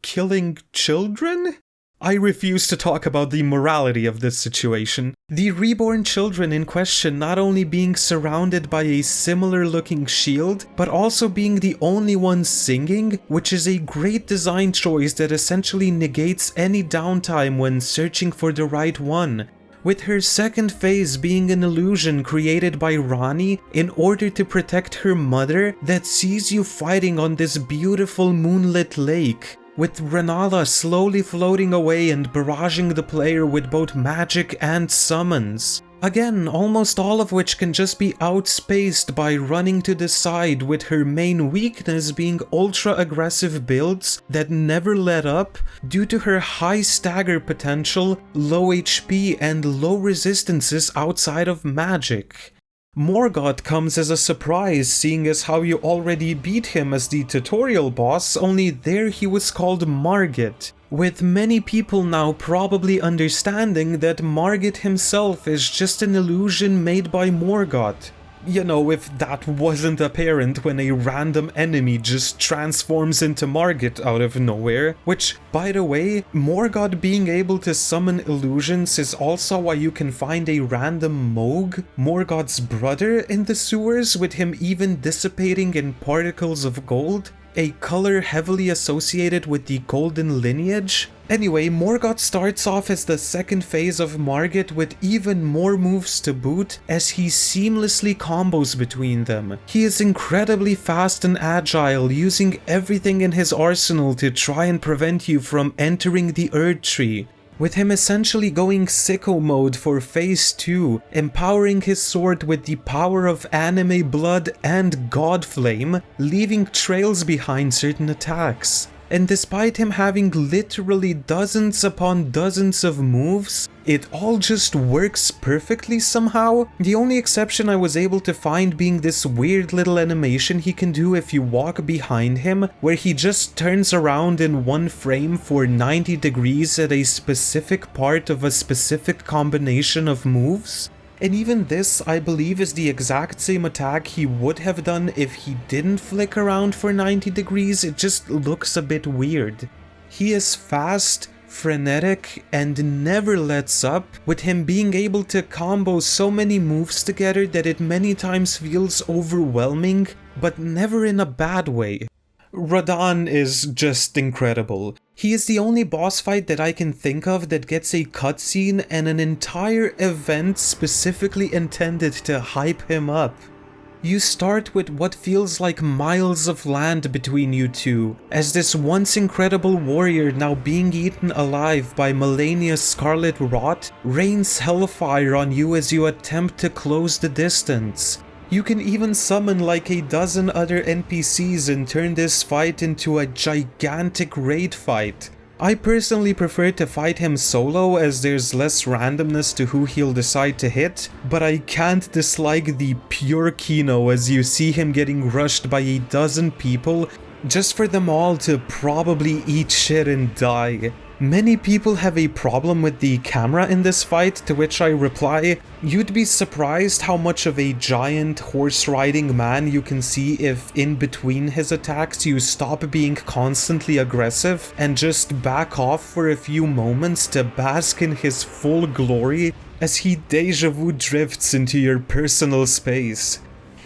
S2: killing children? I refuse to talk about the morality of this situation. The reborn children in question not only being surrounded by a similar looking shield, but also being the only ones singing, which is a great design choice that essentially negates any downtime when searching for the right one. With her second phase being an illusion created by Rani in order to protect her mother that sees you fighting on this beautiful moonlit lake, with Renala slowly floating away and barraging the player with both magic and summons. Again, almost all of which can just be outspaced by running to the side, with her main weakness being ultra-aggressive builds that never let up due to her high stagger potential, low HP, and low resistances outside of magic. Morgoth comes as a surprise, seeing as how you already beat him as the tutorial boss, only there he was called Margit, with many people now probably understanding that Margit himself is just an illusion made by Morgoth. You know, if that wasn't apparent when a random enemy just transforms into Margit out of nowhere, which, by the way, Morgoth being able to summon illusions is also why you can find a random Moog, Morgoth's brother, in the sewers, with him even dissipating in particles of gold, a color heavily associated with the golden lineage. Anyway, Morgoth starts off as the second phase of Margit with even more moves to boot, as he seamlessly combos between them. He is incredibly fast and agile, using everything in his arsenal to try and prevent you from entering the Erdtree, with him essentially going sicko mode for phase 2, empowering his sword with the power of anime blood and god flame, leaving trails behind certain attacks. and despite him having literally dozens upon dozens of moves, it all just works perfectly somehow. The only exception I was able to find being this weird little animation he can do if you walk behind him, where he just turns around in one frame for 90 degrees at a specific part of a specific combination of moves. And even this, I believe, is the exact same attack he would have done if he didn't flick around for 90 degrees. It just looks a bit weird. He is fast, frenetic, and never lets up, with him being able to combo so many moves together that it many times feels overwhelming, but never in a bad way. Radahn is just incredible. He is the only boss fight that I can think of that gets a cutscene and an entire event specifically intended to hype him up. You start with what feels like miles of land between you two, as this once incredible warrior now being eaten alive by miscellaneous scarlet rot rains hellfire on you as you attempt to close the distance. You can even summon like a dozen other NPCs and turn this fight into a gigantic raid fight. I personally prefer to fight him solo as there's less randomness to who he'll decide to hit, but I can't dislike the pure Kino as you see him getting rushed by a dozen people just for them all to probably eat shit and die. Many people have a problem with the camera in this fight, to which I reply, you'd be surprised how much of a giant horse-riding man you can see if in between his attacks you stop being constantly aggressive and just back off for a few moments to bask in his full glory as he deja vu drifts into your personal space.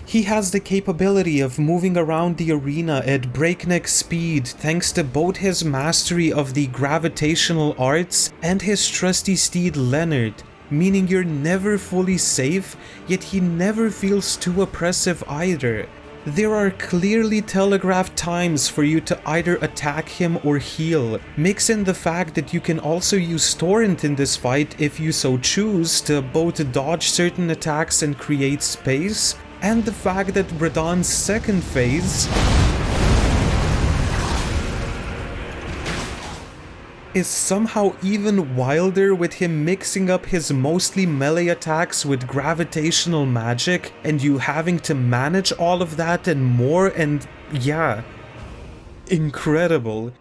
S2: He has the capability of moving around the arena at breakneck speed thanks to both his mastery of the gravitational arts and his trusty steed Leonard, meaning you're never fully safe, yet he never feels too oppressive either. There are clearly telegraphed times for you to either attack him or heal. Mix in the fact that you can also use Torrent in this fight if you so choose to both dodge certain attacks and create space, and the fact that Radahn's second phase is somehow even wilder, with him mixing up his mostly melee attacks with gravitational magic and you having to manage all of that and more, and yeah, incredible.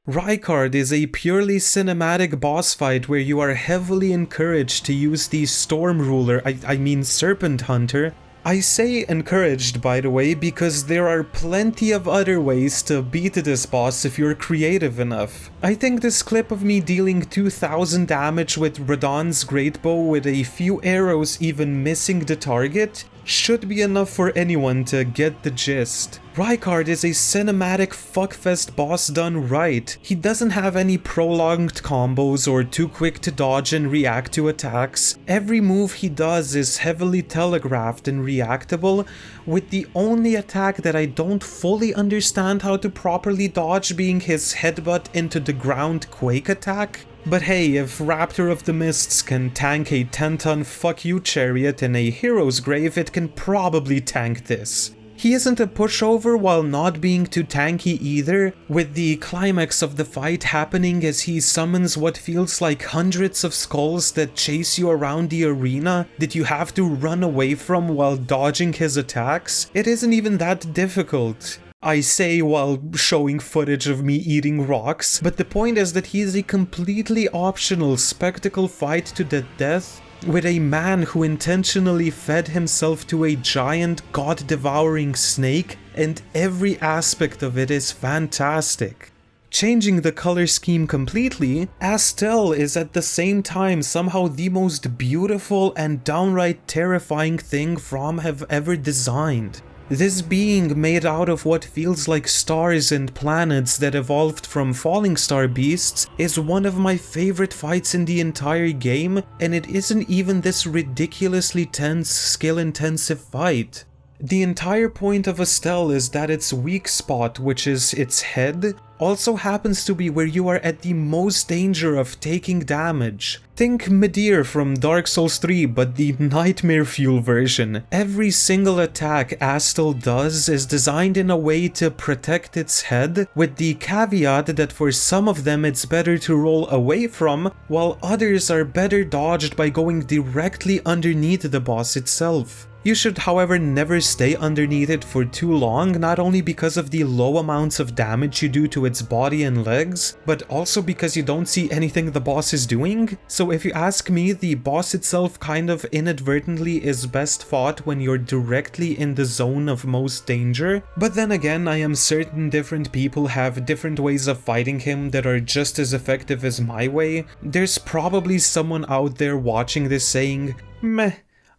S2: Rykard is a purely cinematic boss fight where you are heavily encouraged to use the Storm Ruler, I mean Serpent Hunter. I say encouraged, by the way, because there are plenty of other ways to beat this boss if you're creative enough. I think this clip of me dealing 2000 damage with Radahn's great bow with a few arrows even missing the target should be enough for anyone to get the gist. Rykard is a cinematic fuckfest boss done right. He doesn't have any prolonged combos or too quick to dodge and react to attacks. Every move he does is heavily telegraphed and reactable, with the only attack that I don't fully understand how to properly dodge being his headbutt into the ground quake attack. But hey, if Raptor of the Mists can tank a 10-ton fuck you chariot in a hero's grave, it can probably tank this. He isn't a pushover while not being too tanky either, with the climax of the fight happening as he summons what feels like hundreds of skulls that chase you around the arena that you have to run away from while dodging his attacks. It isn't even that difficult. I say while showing footage of me eating rocks, but the point is that he is a completely optional spectacle fight to the death with a man who intentionally fed himself to a giant god-devouring snake, and every aspect of it is fantastic. Changing the color scheme completely, Astel is at the same time somehow the most beautiful and downright terrifying thing From have ever designed. This being made out of what feels like stars and planets that evolved from falling star beasts is one of my favorite fights in the entire game, and it isn't even this ridiculously tense, skill-intensive fight. The entire point of Astel is that its weak spot, which is its head, also happens to be where you are at the most danger of taking damage. Think Midir from Dark Souls 3, but the Nightmare Fuel version. Every single attack Astel does is designed in a way to protect its head, with the caveat that for some of them it's better to roll away from, while others are better dodged by going directly underneath the boss itself. You should, however, never stay underneath it for too long, not only because of the low amounts of damage you do to its body and legs, but also because you don't see anything the boss is doing. So if you ask me, the boss itself kind of inadvertently is best fought when you're directly in the zone of most danger. But then again, I am certain different people have different ways of fighting him that are just as effective as my way. There's probably someone out there watching this saying, meh,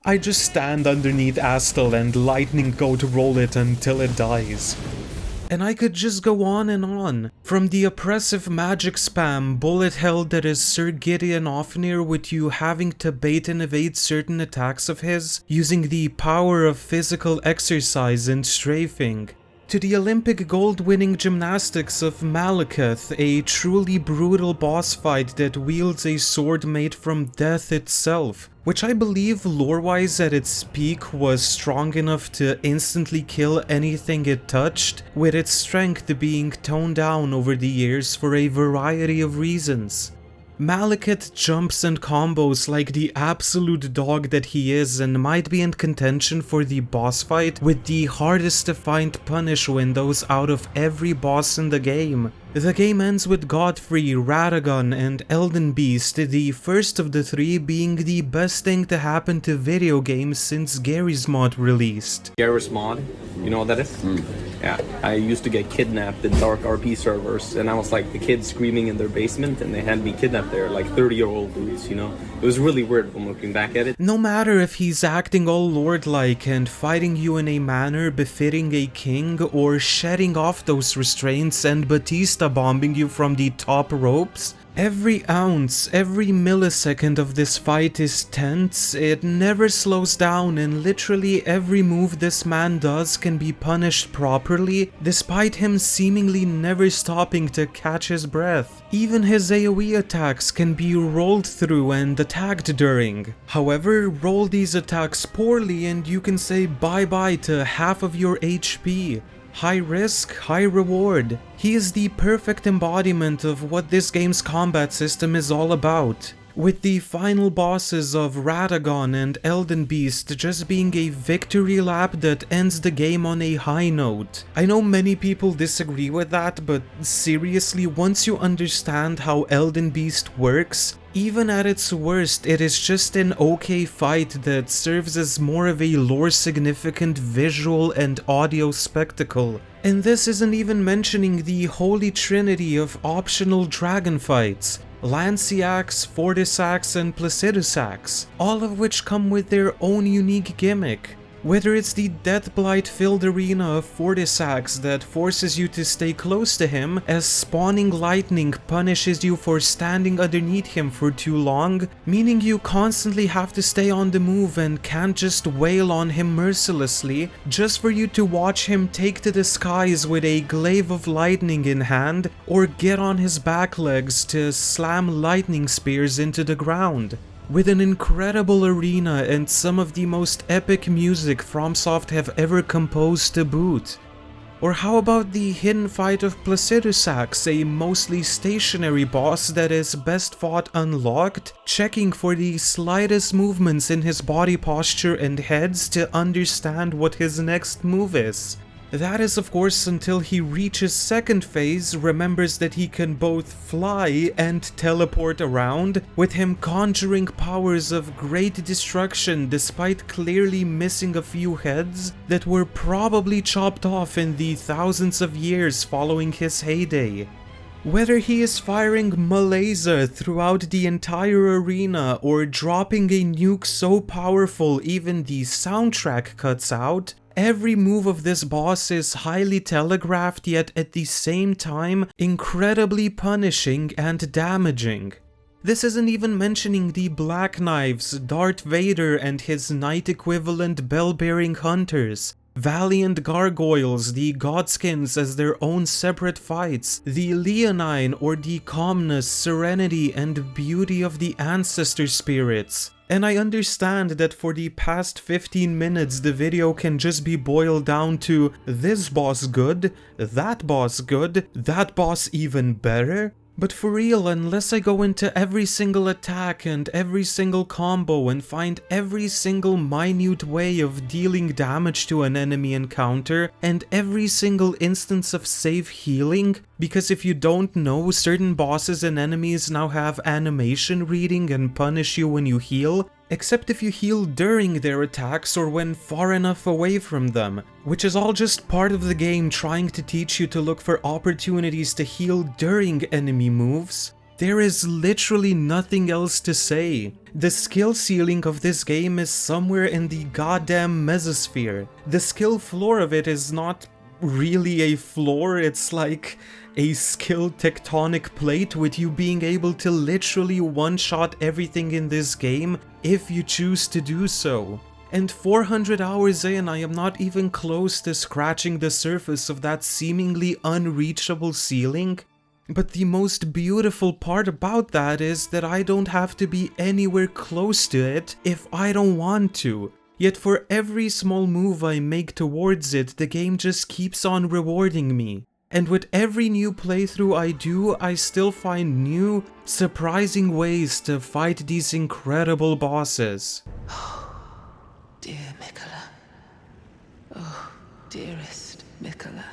S2: I just stand underneath Astel and lightning go to roll it until it dies. And I could just go on and on. From the oppressive magic spam bullet hell that is Sir Gideon Ofnir with you having to bait and evade certain attacks of his, using the power of physical exercise and strafing, to the Olympic gold-winning gymnastics of Malekith, a truly brutal boss fight that wields a sword made from death itself, which I believe lore-wise at its peak was strong enough to instantly kill anything it touched, with its strength being toned down over the years for a variety of reasons. Malekith jumps and combos like the absolute dog that he is and might be in contention for the boss fight with the hardest to find punish windows out of every boss in the game. The game ends with Godfrey, Radagon, and Elden Beast, the first of the three being the best thing to happen to video games since Garry's Mod released.
S8: Garry's Mod, you know what that is? Yeah, I used to get kidnapped in dark RP servers, and I was like the kids screaming in their basement, and they had me kidnapped there, like 30-year-old dudes, you know? It was really weird when looking back at it.
S2: No matter if he's acting all lord-like and fighting you in a manner befitting a king, or shedding off those restraints and Batista bombing you from the top ropes, every ounce, every millisecond of this fight is tense, it never slows down, and literally every move this man does can be punished properly, despite him seemingly never stopping to catch his breath. Even his AoE attacks can be rolled through and attacked during. However, roll these attacks poorly and you can say bye-bye to half of your HP. High risk, high reward. He is the perfect embodiment of what this game's combat system is all about, with the final bosses of Radagon and Elden Beast just being a victory lap that ends the game on a high note. I know many people disagree with that, but seriously, once you understand how Elden Beast works, even at its worst, it is just an okay fight that serves as more of a lore-significant visual and audio spectacle. And this isn't even mentioning the holy trinity of optional dragon fights, Lanciax, Fortisax, and Placidusax, all of which come with their own unique gimmick. Whether it's the Deathblight-filled arena of Fortisax that forces you to stay close to him as spawning lightning punishes you for standing underneath him for too long, meaning you constantly have to stay on the move and can't just wail on him mercilessly, just for you to watch him take to the skies with a glaive of lightning in hand, or get on his back legs to slam lightning spears into the ground. With an incredible arena and some of the most epic music FromSoft have ever composed to boot. Or how about the hidden fight of Placidusax, a mostly stationary boss that is best fought unlocked, checking for the slightest movements in his body posture and heads to understand what his next move is. That is of course until he reaches second phase, remembers that he can both fly and teleport around, with him conjuring powers of great destruction despite clearly missing a few heads that were probably chopped off in the thousands of years following his heyday. Whether he is firing Malaysia throughout the entire arena or dropping a nuke so powerful even the soundtrack cuts out, every move of this boss is highly telegraphed, yet at the same time incredibly punishing and damaging. This isn't even mentioning the Black Knives, Darth Vader and his knight equivalent bell-bearing hunters, Valiant Gargoyles, the Godskins as their own separate fights, the Leonine or the calmness, serenity, and beauty of the ancestor spirits. And I understand that for the past 15 minutes the video can just be boiled down to this boss good, that boss good, that boss even better. But for real, unless I go into every single attack and every single combo and find every single minute way of dealing damage to an enemy encounter and every single instance of safe healing, because if you don't know, certain bosses and enemies now have animation reading and punish you when you heal, except if you heal during their attacks or when far enough away from them, which is all just part of the game trying to teach you to look for opportunities to heal during enemy moves. There is literally nothing else to say. The skill ceiling of this game is somewhere in the goddamn mesosphere. The skill floor of it is not really a floor, it's like a skill tectonic plate with you being able to literally one-shot everything in this game if you choose to do so. And 400 hours in, I am not even close to scratching the surface of that seemingly unreachable ceiling. But the most beautiful part about that is that I don't have to be anywhere close to it if I don't want to. Yet for every small move I make towards it, the game just keeps on rewarding me. And with every new playthrough I do, I still find new, surprising ways to fight these incredible bosses.
S7: Dear Mikola. Oh, dearest Mikola.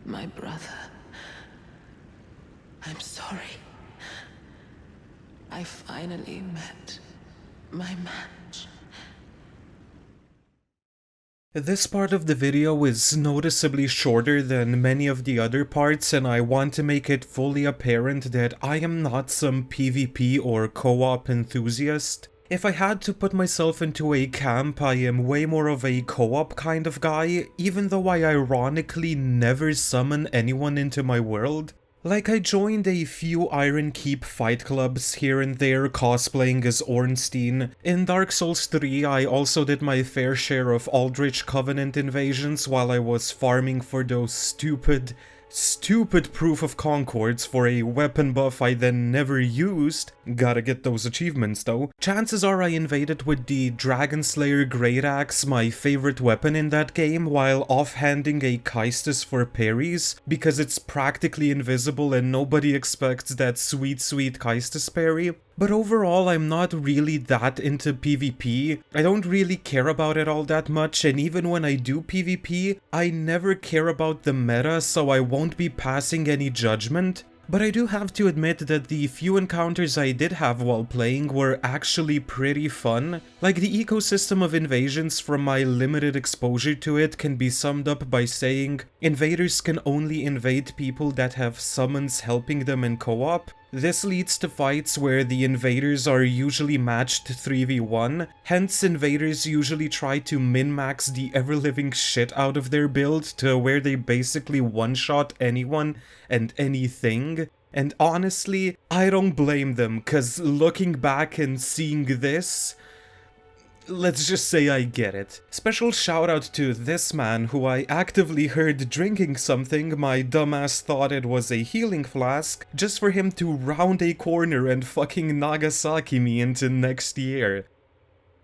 S7: My brother. I'm sorry. I finally met my match.
S2: This part of the video is noticeably shorter than many of the other parts, and I want to make it fully apparent that I am not some PvP or co-op enthusiast. If I had to put myself into a camp, I am way more of a co-op kind of guy, even though I ironically never summon anyone into my world. Like, I joined a few Iron Keep fight clubs here and there, cosplaying as Ornstein. In Dark Souls 3, I also did my fair share of Aldrich Covenant invasions while I was farming for those stupid Proof of Concords for a weapon buff I then never used. Gotta get those achievements though. Chances are I invaded with the Dragon Slayer Great Axe, my favorite weapon in that game, while offhanding a Kaistus for parries, because it's practically invisible and nobody expects that sweet Kaistus parry. But overall, I'm not really that into PvP. I don't really care about it all that much, and even when I do PvP, I never care about the meta, so I won't be passing any judgment. But I do have to admit that the few encounters I did have while playing were actually pretty fun. Like, the ecosystem of invasions from my limited exposure to it can be summed up by saying, invaders can only invade people that have summons helping them in co-op. This leads to fights where the invaders are usually matched 3v1, hence invaders usually try to min-max the ever-living shit out of their build to where they basically one-shot anyone and anything. And honestly, I don't blame them, cause looking back and seeing this, let's just say I get it. Special shout out to this man who I actively heard drinking something my dumbass thought it was a healing flask, just for him to round a corner and fucking Nagasaki me into next year.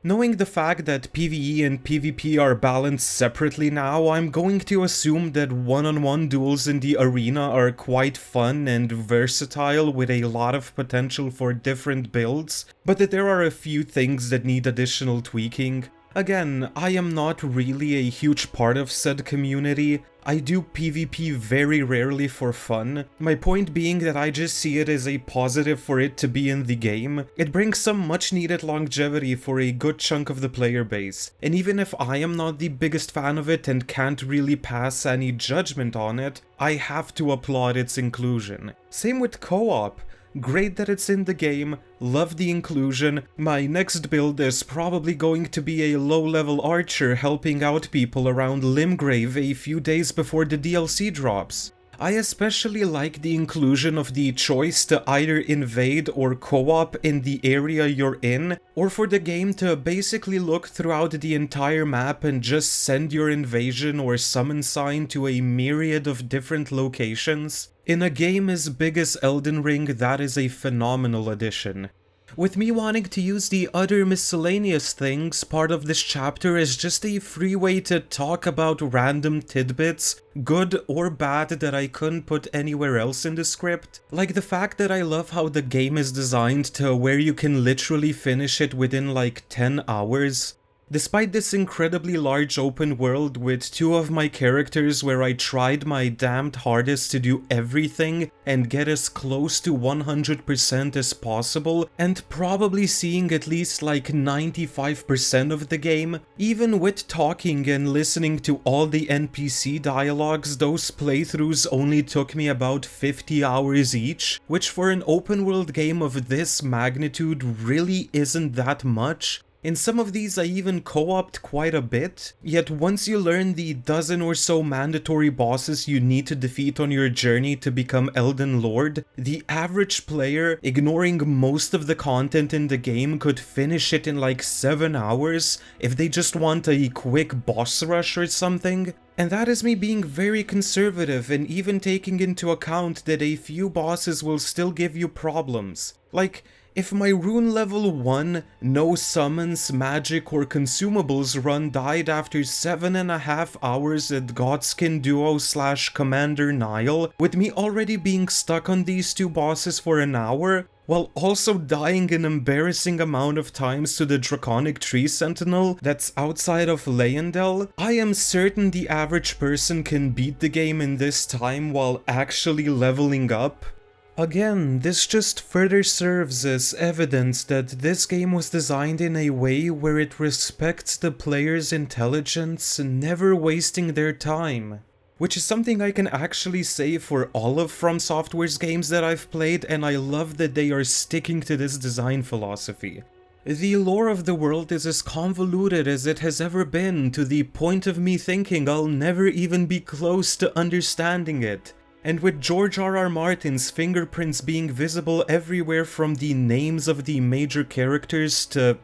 S2: Knowing the fact that PvE and PvP are balanced separately now, I'm going to assume that one-on-one duels in the arena are quite fun and versatile with a lot of potential for different builds, but that there are a few things that need additional tweaking. Again, I am not really a huge part of said community. I do PvP very rarely for fun. My point being that I just see it as a positive for it to be in the game. It brings some much needed longevity for a good chunk of the player base. And even if I am not the biggest fan of it and can't really pass any judgment on it, I have to applaud its inclusion. Same with co-op. Great that it's in the game, love the inclusion. My next build is probably going to be a low-level archer helping out people around Limgrave a few days before the DLC drops. I especially like the inclusion of the choice to either invade or co-op in the area you're in, or for the game to basically look throughout the entire map and just send your invasion or summon sign to a myriad of different locations. In a game as big as Elden Ring, that is a phenomenal addition. With me wanting to use the other miscellaneous things, part of this chapter is just a free way to talk about random tidbits, good or bad, that I couldn't put anywhere else in the script. Like the fact that I love how the game is designed to where you can literally finish it within like 10 hours. Despite this incredibly large open world with two of my characters where I tried my damned hardest to do everything and get as close to 100% as possible, and probably seeing at least like 95% of the game, even with talking and listening to all the NPC dialogues, those playthroughs only took me about 50 hours each, which for an open world game of this magnitude really isn't that much. In some of these I even co-opted quite a bit, yet once you learn the dozen or so mandatory bosses you need to defeat on your journey to become Elden Lord, the average player, ignoring most of the content in the game, could finish it in like 7 hours if they just want a quick boss rush or something. And that is me being very conservative and even taking into account that a few bosses will still give you problems. Like, if my rune level 1, no summons, magic or consumables run died after 7.5 hours at Godskin Duo / Commander Nile, with me already being stuck on these two bosses for an hour, while also dying an embarrassing amount of times to the Draconic Tree Sentinel that's outside of Leyendell, I am certain the average person can beat the game in this time while actually leveling up. Again, this just further serves as evidence that this game was designed in a way where it respects the player's intelligence, never wasting their time. Which is something I can actually say for all of From Software's games that I've played, and I love that they are sticking to this design philosophy. The lore of the world is as convoluted as it has ever been, to the point of me thinking I'll never even be close to understanding it. And with George R.R. Martin's fingerprints being visible everywhere from the names of the major characters to,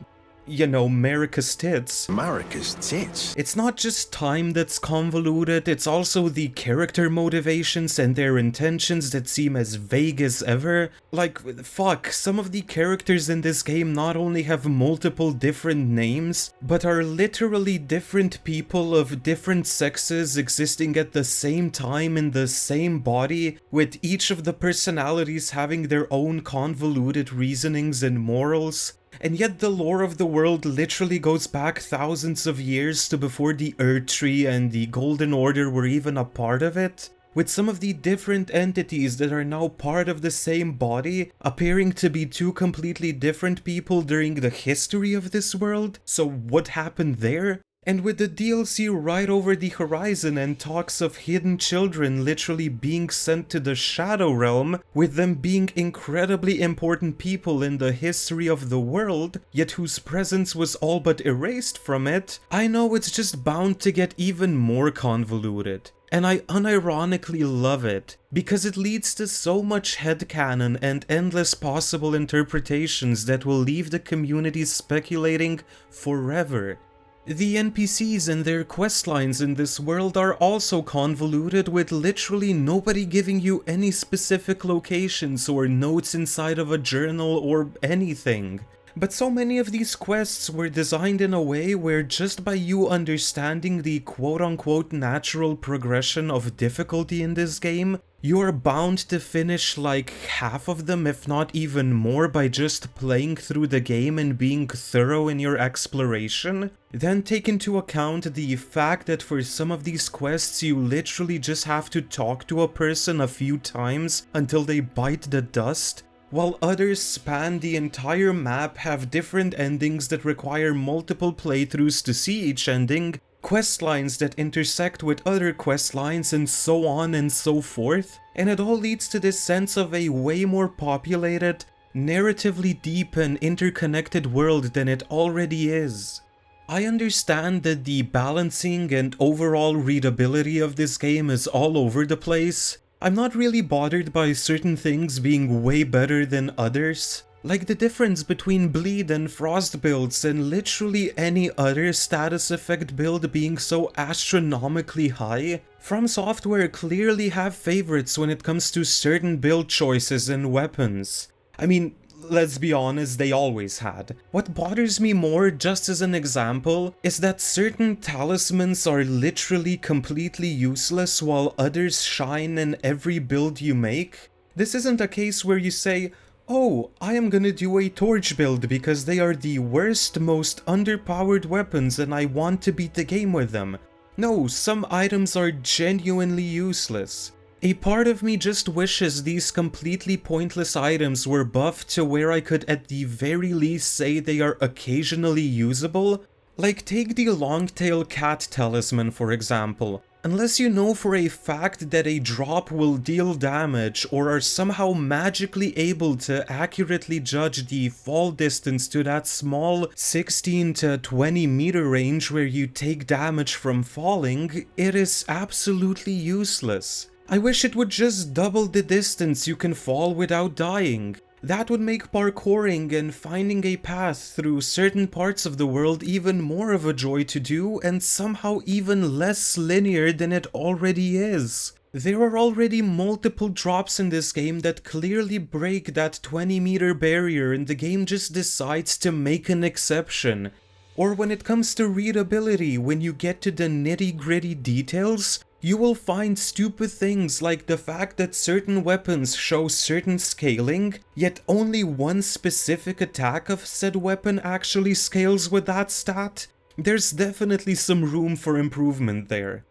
S2: you know, Marika's tits.
S1: Marika's tits?
S2: It's not just time that's convoluted, it's also the character motivations and their intentions that seem as vague as ever. Like, fuck, some of the characters in this game not only have multiple different names, but are literally different people of different sexes existing at the same time in the same body, with each of the personalities having their own convoluted reasonings and morals. And yet the lore of the world literally goes back thousands of years to before the Erdtree and the Golden Order were even a part of it, with some of the different entities that are now part of the same body appearing to be two completely different people during the history of this world. So what happened there? And with the DLC right over the horizon and talks of hidden children literally being sent to the Shadow Realm, with them being incredibly important people in the history of the world, yet whose presence was all but erased from it, I know it's just bound to get even more convoluted. And I unironically love it, because it leads to so much headcanon and endless possible interpretations that will leave the community speculating forever. The NPCs and their questlines in this world are also convoluted, with literally nobody giving you any specific locations or notes inside of a journal or anything. But so many of these quests were designed in a way where just by you understanding the quote-unquote natural progression of difficulty in this game, you are bound to finish like half of them, if not even more, by just playing through the game and being thorough in your exploration. Then take into account the fact that for some of these quests you literally just have to talk to a person a few times until they bite the dust, while others span the entire map, have different endings that require multiple playthroughs to see each ending, questlines that intersect with other questlines, and so on and so forth, and it all leads to this sense of a way more populated, narratively deep and interconnected world than it already is. I understand that the balancing and overall readability of this game is all over the place, I'm not really bothered by certain things being way better than others. Like the difference between bleed and frost builds and literally any other status effect build being so astronomically high. From Software clearly have favorites when it comes to certain build choices and weapons. I mean, let's be honest, they always had. What bothers me more, just as an example, is that certain talismans are literally completely useless while others shine in every build you make. This isn't a case where you say, oh, I am gonna do a torch build because they are the worst, most underpowered weapons and I want to beat the game with them. No, some items are genuinely useless. A part of me just wishes these completely pointless items were buffed to where I could at the very least say they are occasionally usable. Like take the Longtail Cat Talisman for example. Unless you know for a fact that a drop will deal damage or are somehow magically able to accurately judge the fall distance to that small 16 to 20 meter range where you take damage from falling, it is absolutely useless. I wish it would just double the distance you can fall without dying. That would make parkouring and finding a path through certain parts of the world even more of a joy to do and somehow even less linear than it already is. There are already multiple drops in this game that clearly break that 20-meter barrier and the game just decides to make an exception. Or when it comes to readability, when you get to the nitty-gritty details, you will find stupid things like the fact that certain weapons show certain scaling, yet only one specific attack of said weapon actually scales with that stat. There's definitely some room for improvement there.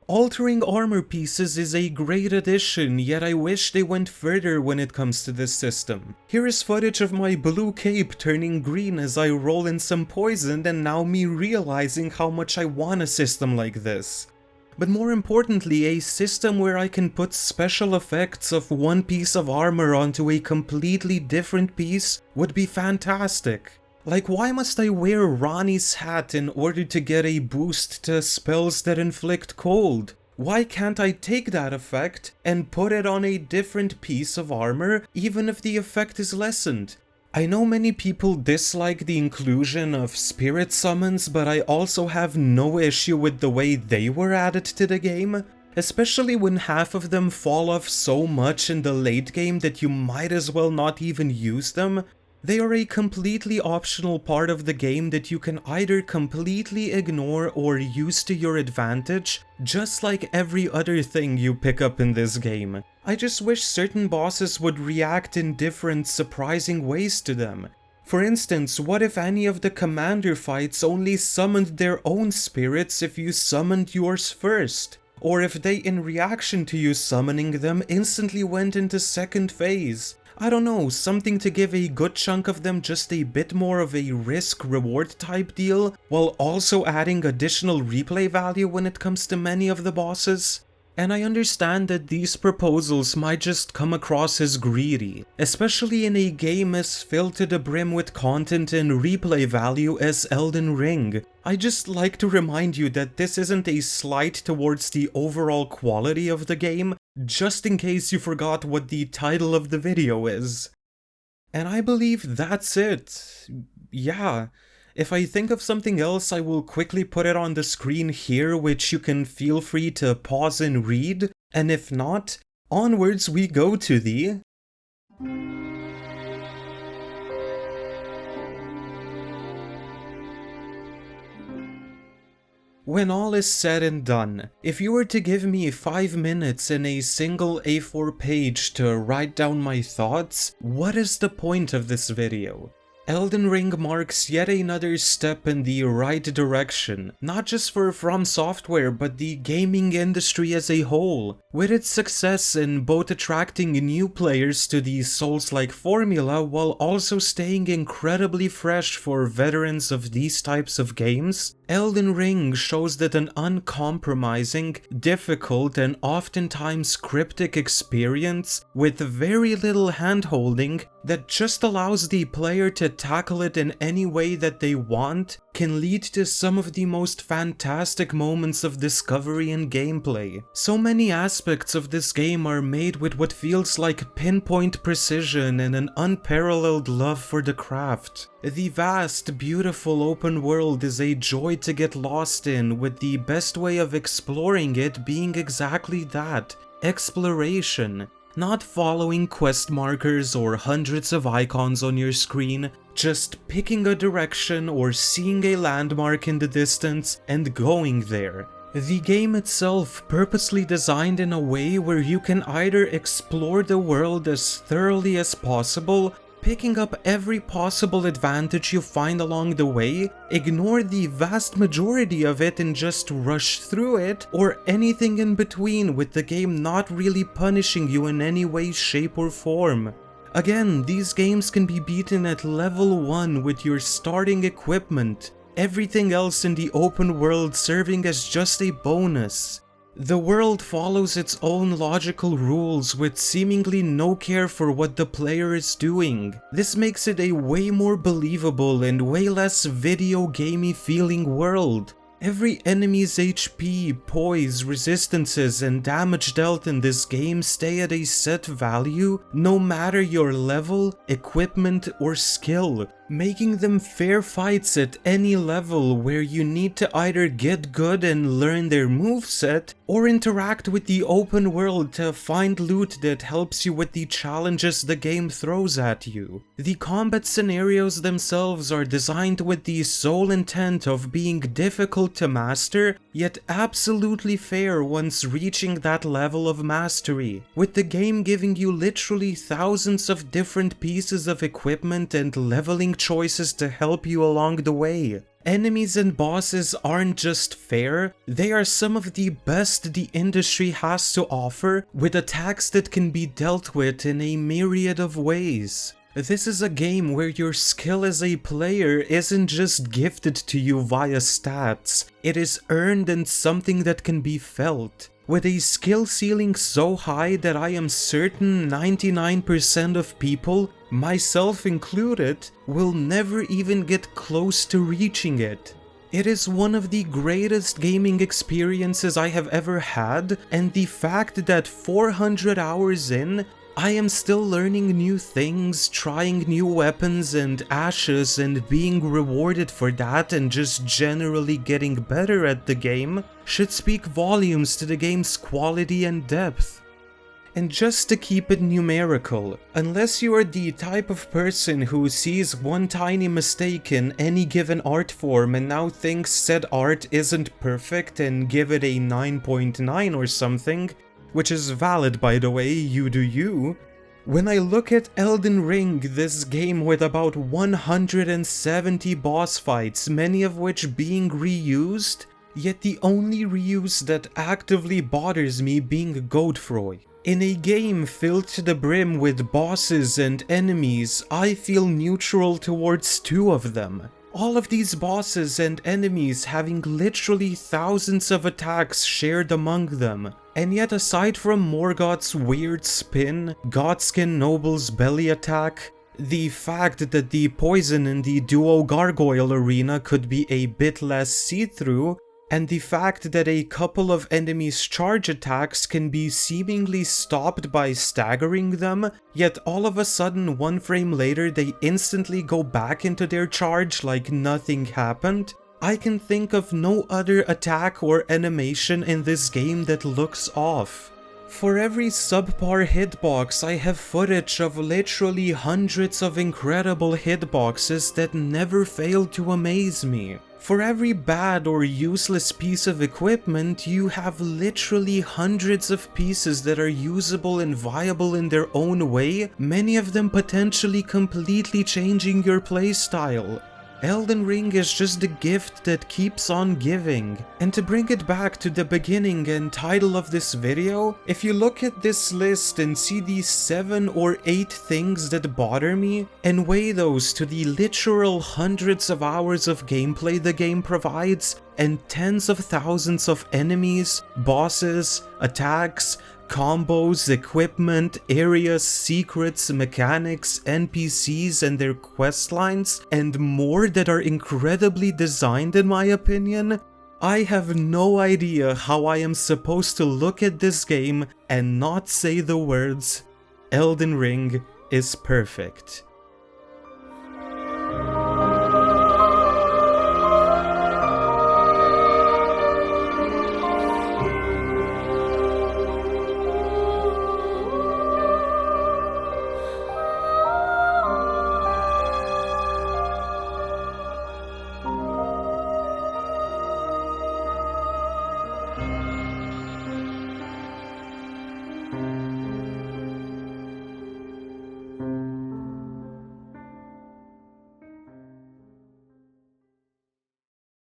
S2: Altering armor pieces is a great addition, yet I wish they went further when it comes to this system. Here is footage of my blue cape turning green as I roll in some poison and now me realizing how much I want a system like this. But more importantly, a system where I can put special effects of one piece of armor onto a completely different piece would be fantastic. Like, why must I wear Ronnie's hat in order to get a boost to spells that inflict cold? Why can't I take that effect and put it on a different piece of armor even if the effect is lessened? I know many people dislike the inclusion of spirit summons, but I also have no issue with the way they were added to the game, especially when half of them fall off so much in the late game that you might as well not even use them. They are a completely optional part of the game that you can either completely ignore or use to your advantage, just like every other thing you pick up in this game. I just wish certain bosses would react in different, surprising ways to them. For instance, what if any of the commander fights only summoned their own spirits if you summoned yours first? Or if they, in reaction to you summoning them, instantly went into second phase? I don't know, something to give a good chunk of them just a bit more of a risk-reward type deal, while also adding additional replay value when it comes to many of the bosses. And I understand that these proposals might just come across as greedy, especially in a game as filled to the brim with content and replay value as Elden Ring. I just like to remind you that this isn't a slight towards the overall quality of the game, just in case you forgot what the title of the video is. And I believe that's it. Yeah. If I think of something else, I will quickly put it on the screen here, which you can feel free to pause and read, and if not, onwards we go to the... When all is said and done, if you were to give me 5 minutes and a single A4 page to write down my thoughts, what is the point of this video? Elden Ring marks yet another step in the right direction, not just for From Software but the gaming industry as a whole, with its success in both attracting new players to the Souls-like formula while also staying incredibly fresh for veterans of these types of games. Elden Ring shows that an uncompromising, difficult and oftentimes cryptic experience with very little handholding that just allows the player to tackle it in any way that they want, can lead to some of the most fantastic moments of discovery and gameplay. So many aspects of this game are made with what feels like pinpoint precision and an unparalleled love for the craft. The vast, beautiful open world is a joy to get lost in, with the best way of exploring it being exactly that, exploration. Not following quest markers or hundreds of icons on your screen, just picking a direction or seeing a landmark in the distance and going there. The game itself purposely designed in a way where you can either explore the world as thoroughly as possible, picking up every possible advantage you find along the way, ignore the vast majority of it and just rush through it, or anything in between, with the game not really punishing you in any way, shape or form. Again, these games can be beaten at level 1 with your starting equipment, everything else in the open world serving as just a bonus. The world follows its own logical rules with seemingly no care for what the player is doing. This makes it a way more believable and way less video gamey feeling world. Every enemy's HP, poise, resistances, and damage dealt in this game stay at a set value, no matter your level, equipment, or skill, making them fair fights at any level where you need to either get good and learn their moveset, or interact with the open world to find loot that helps you with the challenges the game throws at you. The combat scenarios themselves are designed with the sole intent of being difficult to master, yet absolutely fair once reaching that level of mastery, with the game giving you literally thousands of different pieces of equipment and leveling choices to help you along the way. Enemies and bosses aren't just fair, they are some of the best the industry has to offer, with attacks that can be dealt with in a myriad of ways. This is a game where your skill as a player isn't just gifted to you via stats, it is earned and something that can be felt. With a skill ceiling so high that I am certain 99% of people, myself included, will never even get close to reaching it. It is one of the greatest gaming experiences I have ever had, and the fact that 400 hours in, I am still learning new things, trying new weapons and ashes and being rewarded for that and just generally getting better at the game, should speak volumes to the game's quality and depth. And just to keep it numerical, unless you are the type of person who sees one tiny mistake in any given art form and now thinks said art isn't perfect and give it a 9.9 or something, which is valid by the way, you do you. When I look at Elden Ring, this game with about 170 boss fights, many of which being reused, yet the only reuse that actively bothers me being Godfroy. In a game filled to the brim with bosses and enemies, I feel neutral towards 2 of them. All of these bosses and enemies having literally thousands of attacks shared among them. And yet aside from Morgoth's weird spin, Godskin Noble's belly attack, the fact that the poison in the duo gargoyle arena could be a bit less see-through, and the fact that a couple of enemies' charge attacks can be seemingly stopped by staggering them, yet all of a sudden 1 frame later they instantly go back into their charge like nothing happened, I can think of no other attack or animation in this game that looks off. For every subpar hitbox, I have footage of literally hundreds of incredible hitboxes that never fail to amaze me. For every bad or useless piece of equipment, you have literally hundreds of pieces that are usable and viable in their own way, many of them potentially completely changing your playstyle. Elden Ring is just the gift that keeps on giving. And to bring it back to the beginning and title of this video, if you look at this list and see these 7 or 8 things that bother me, and weigh those to the literal hundreds of hours of gameplay the game provides, and tens of thousands of enemies, bosses, attacks, combos, equipment, areas, secrets, mechanics, NPCs and their questlines, and more that are incredibly designed in my opinion, I have no idea how I am supposed to look at this game and not say the words, Elden Ring is perfect.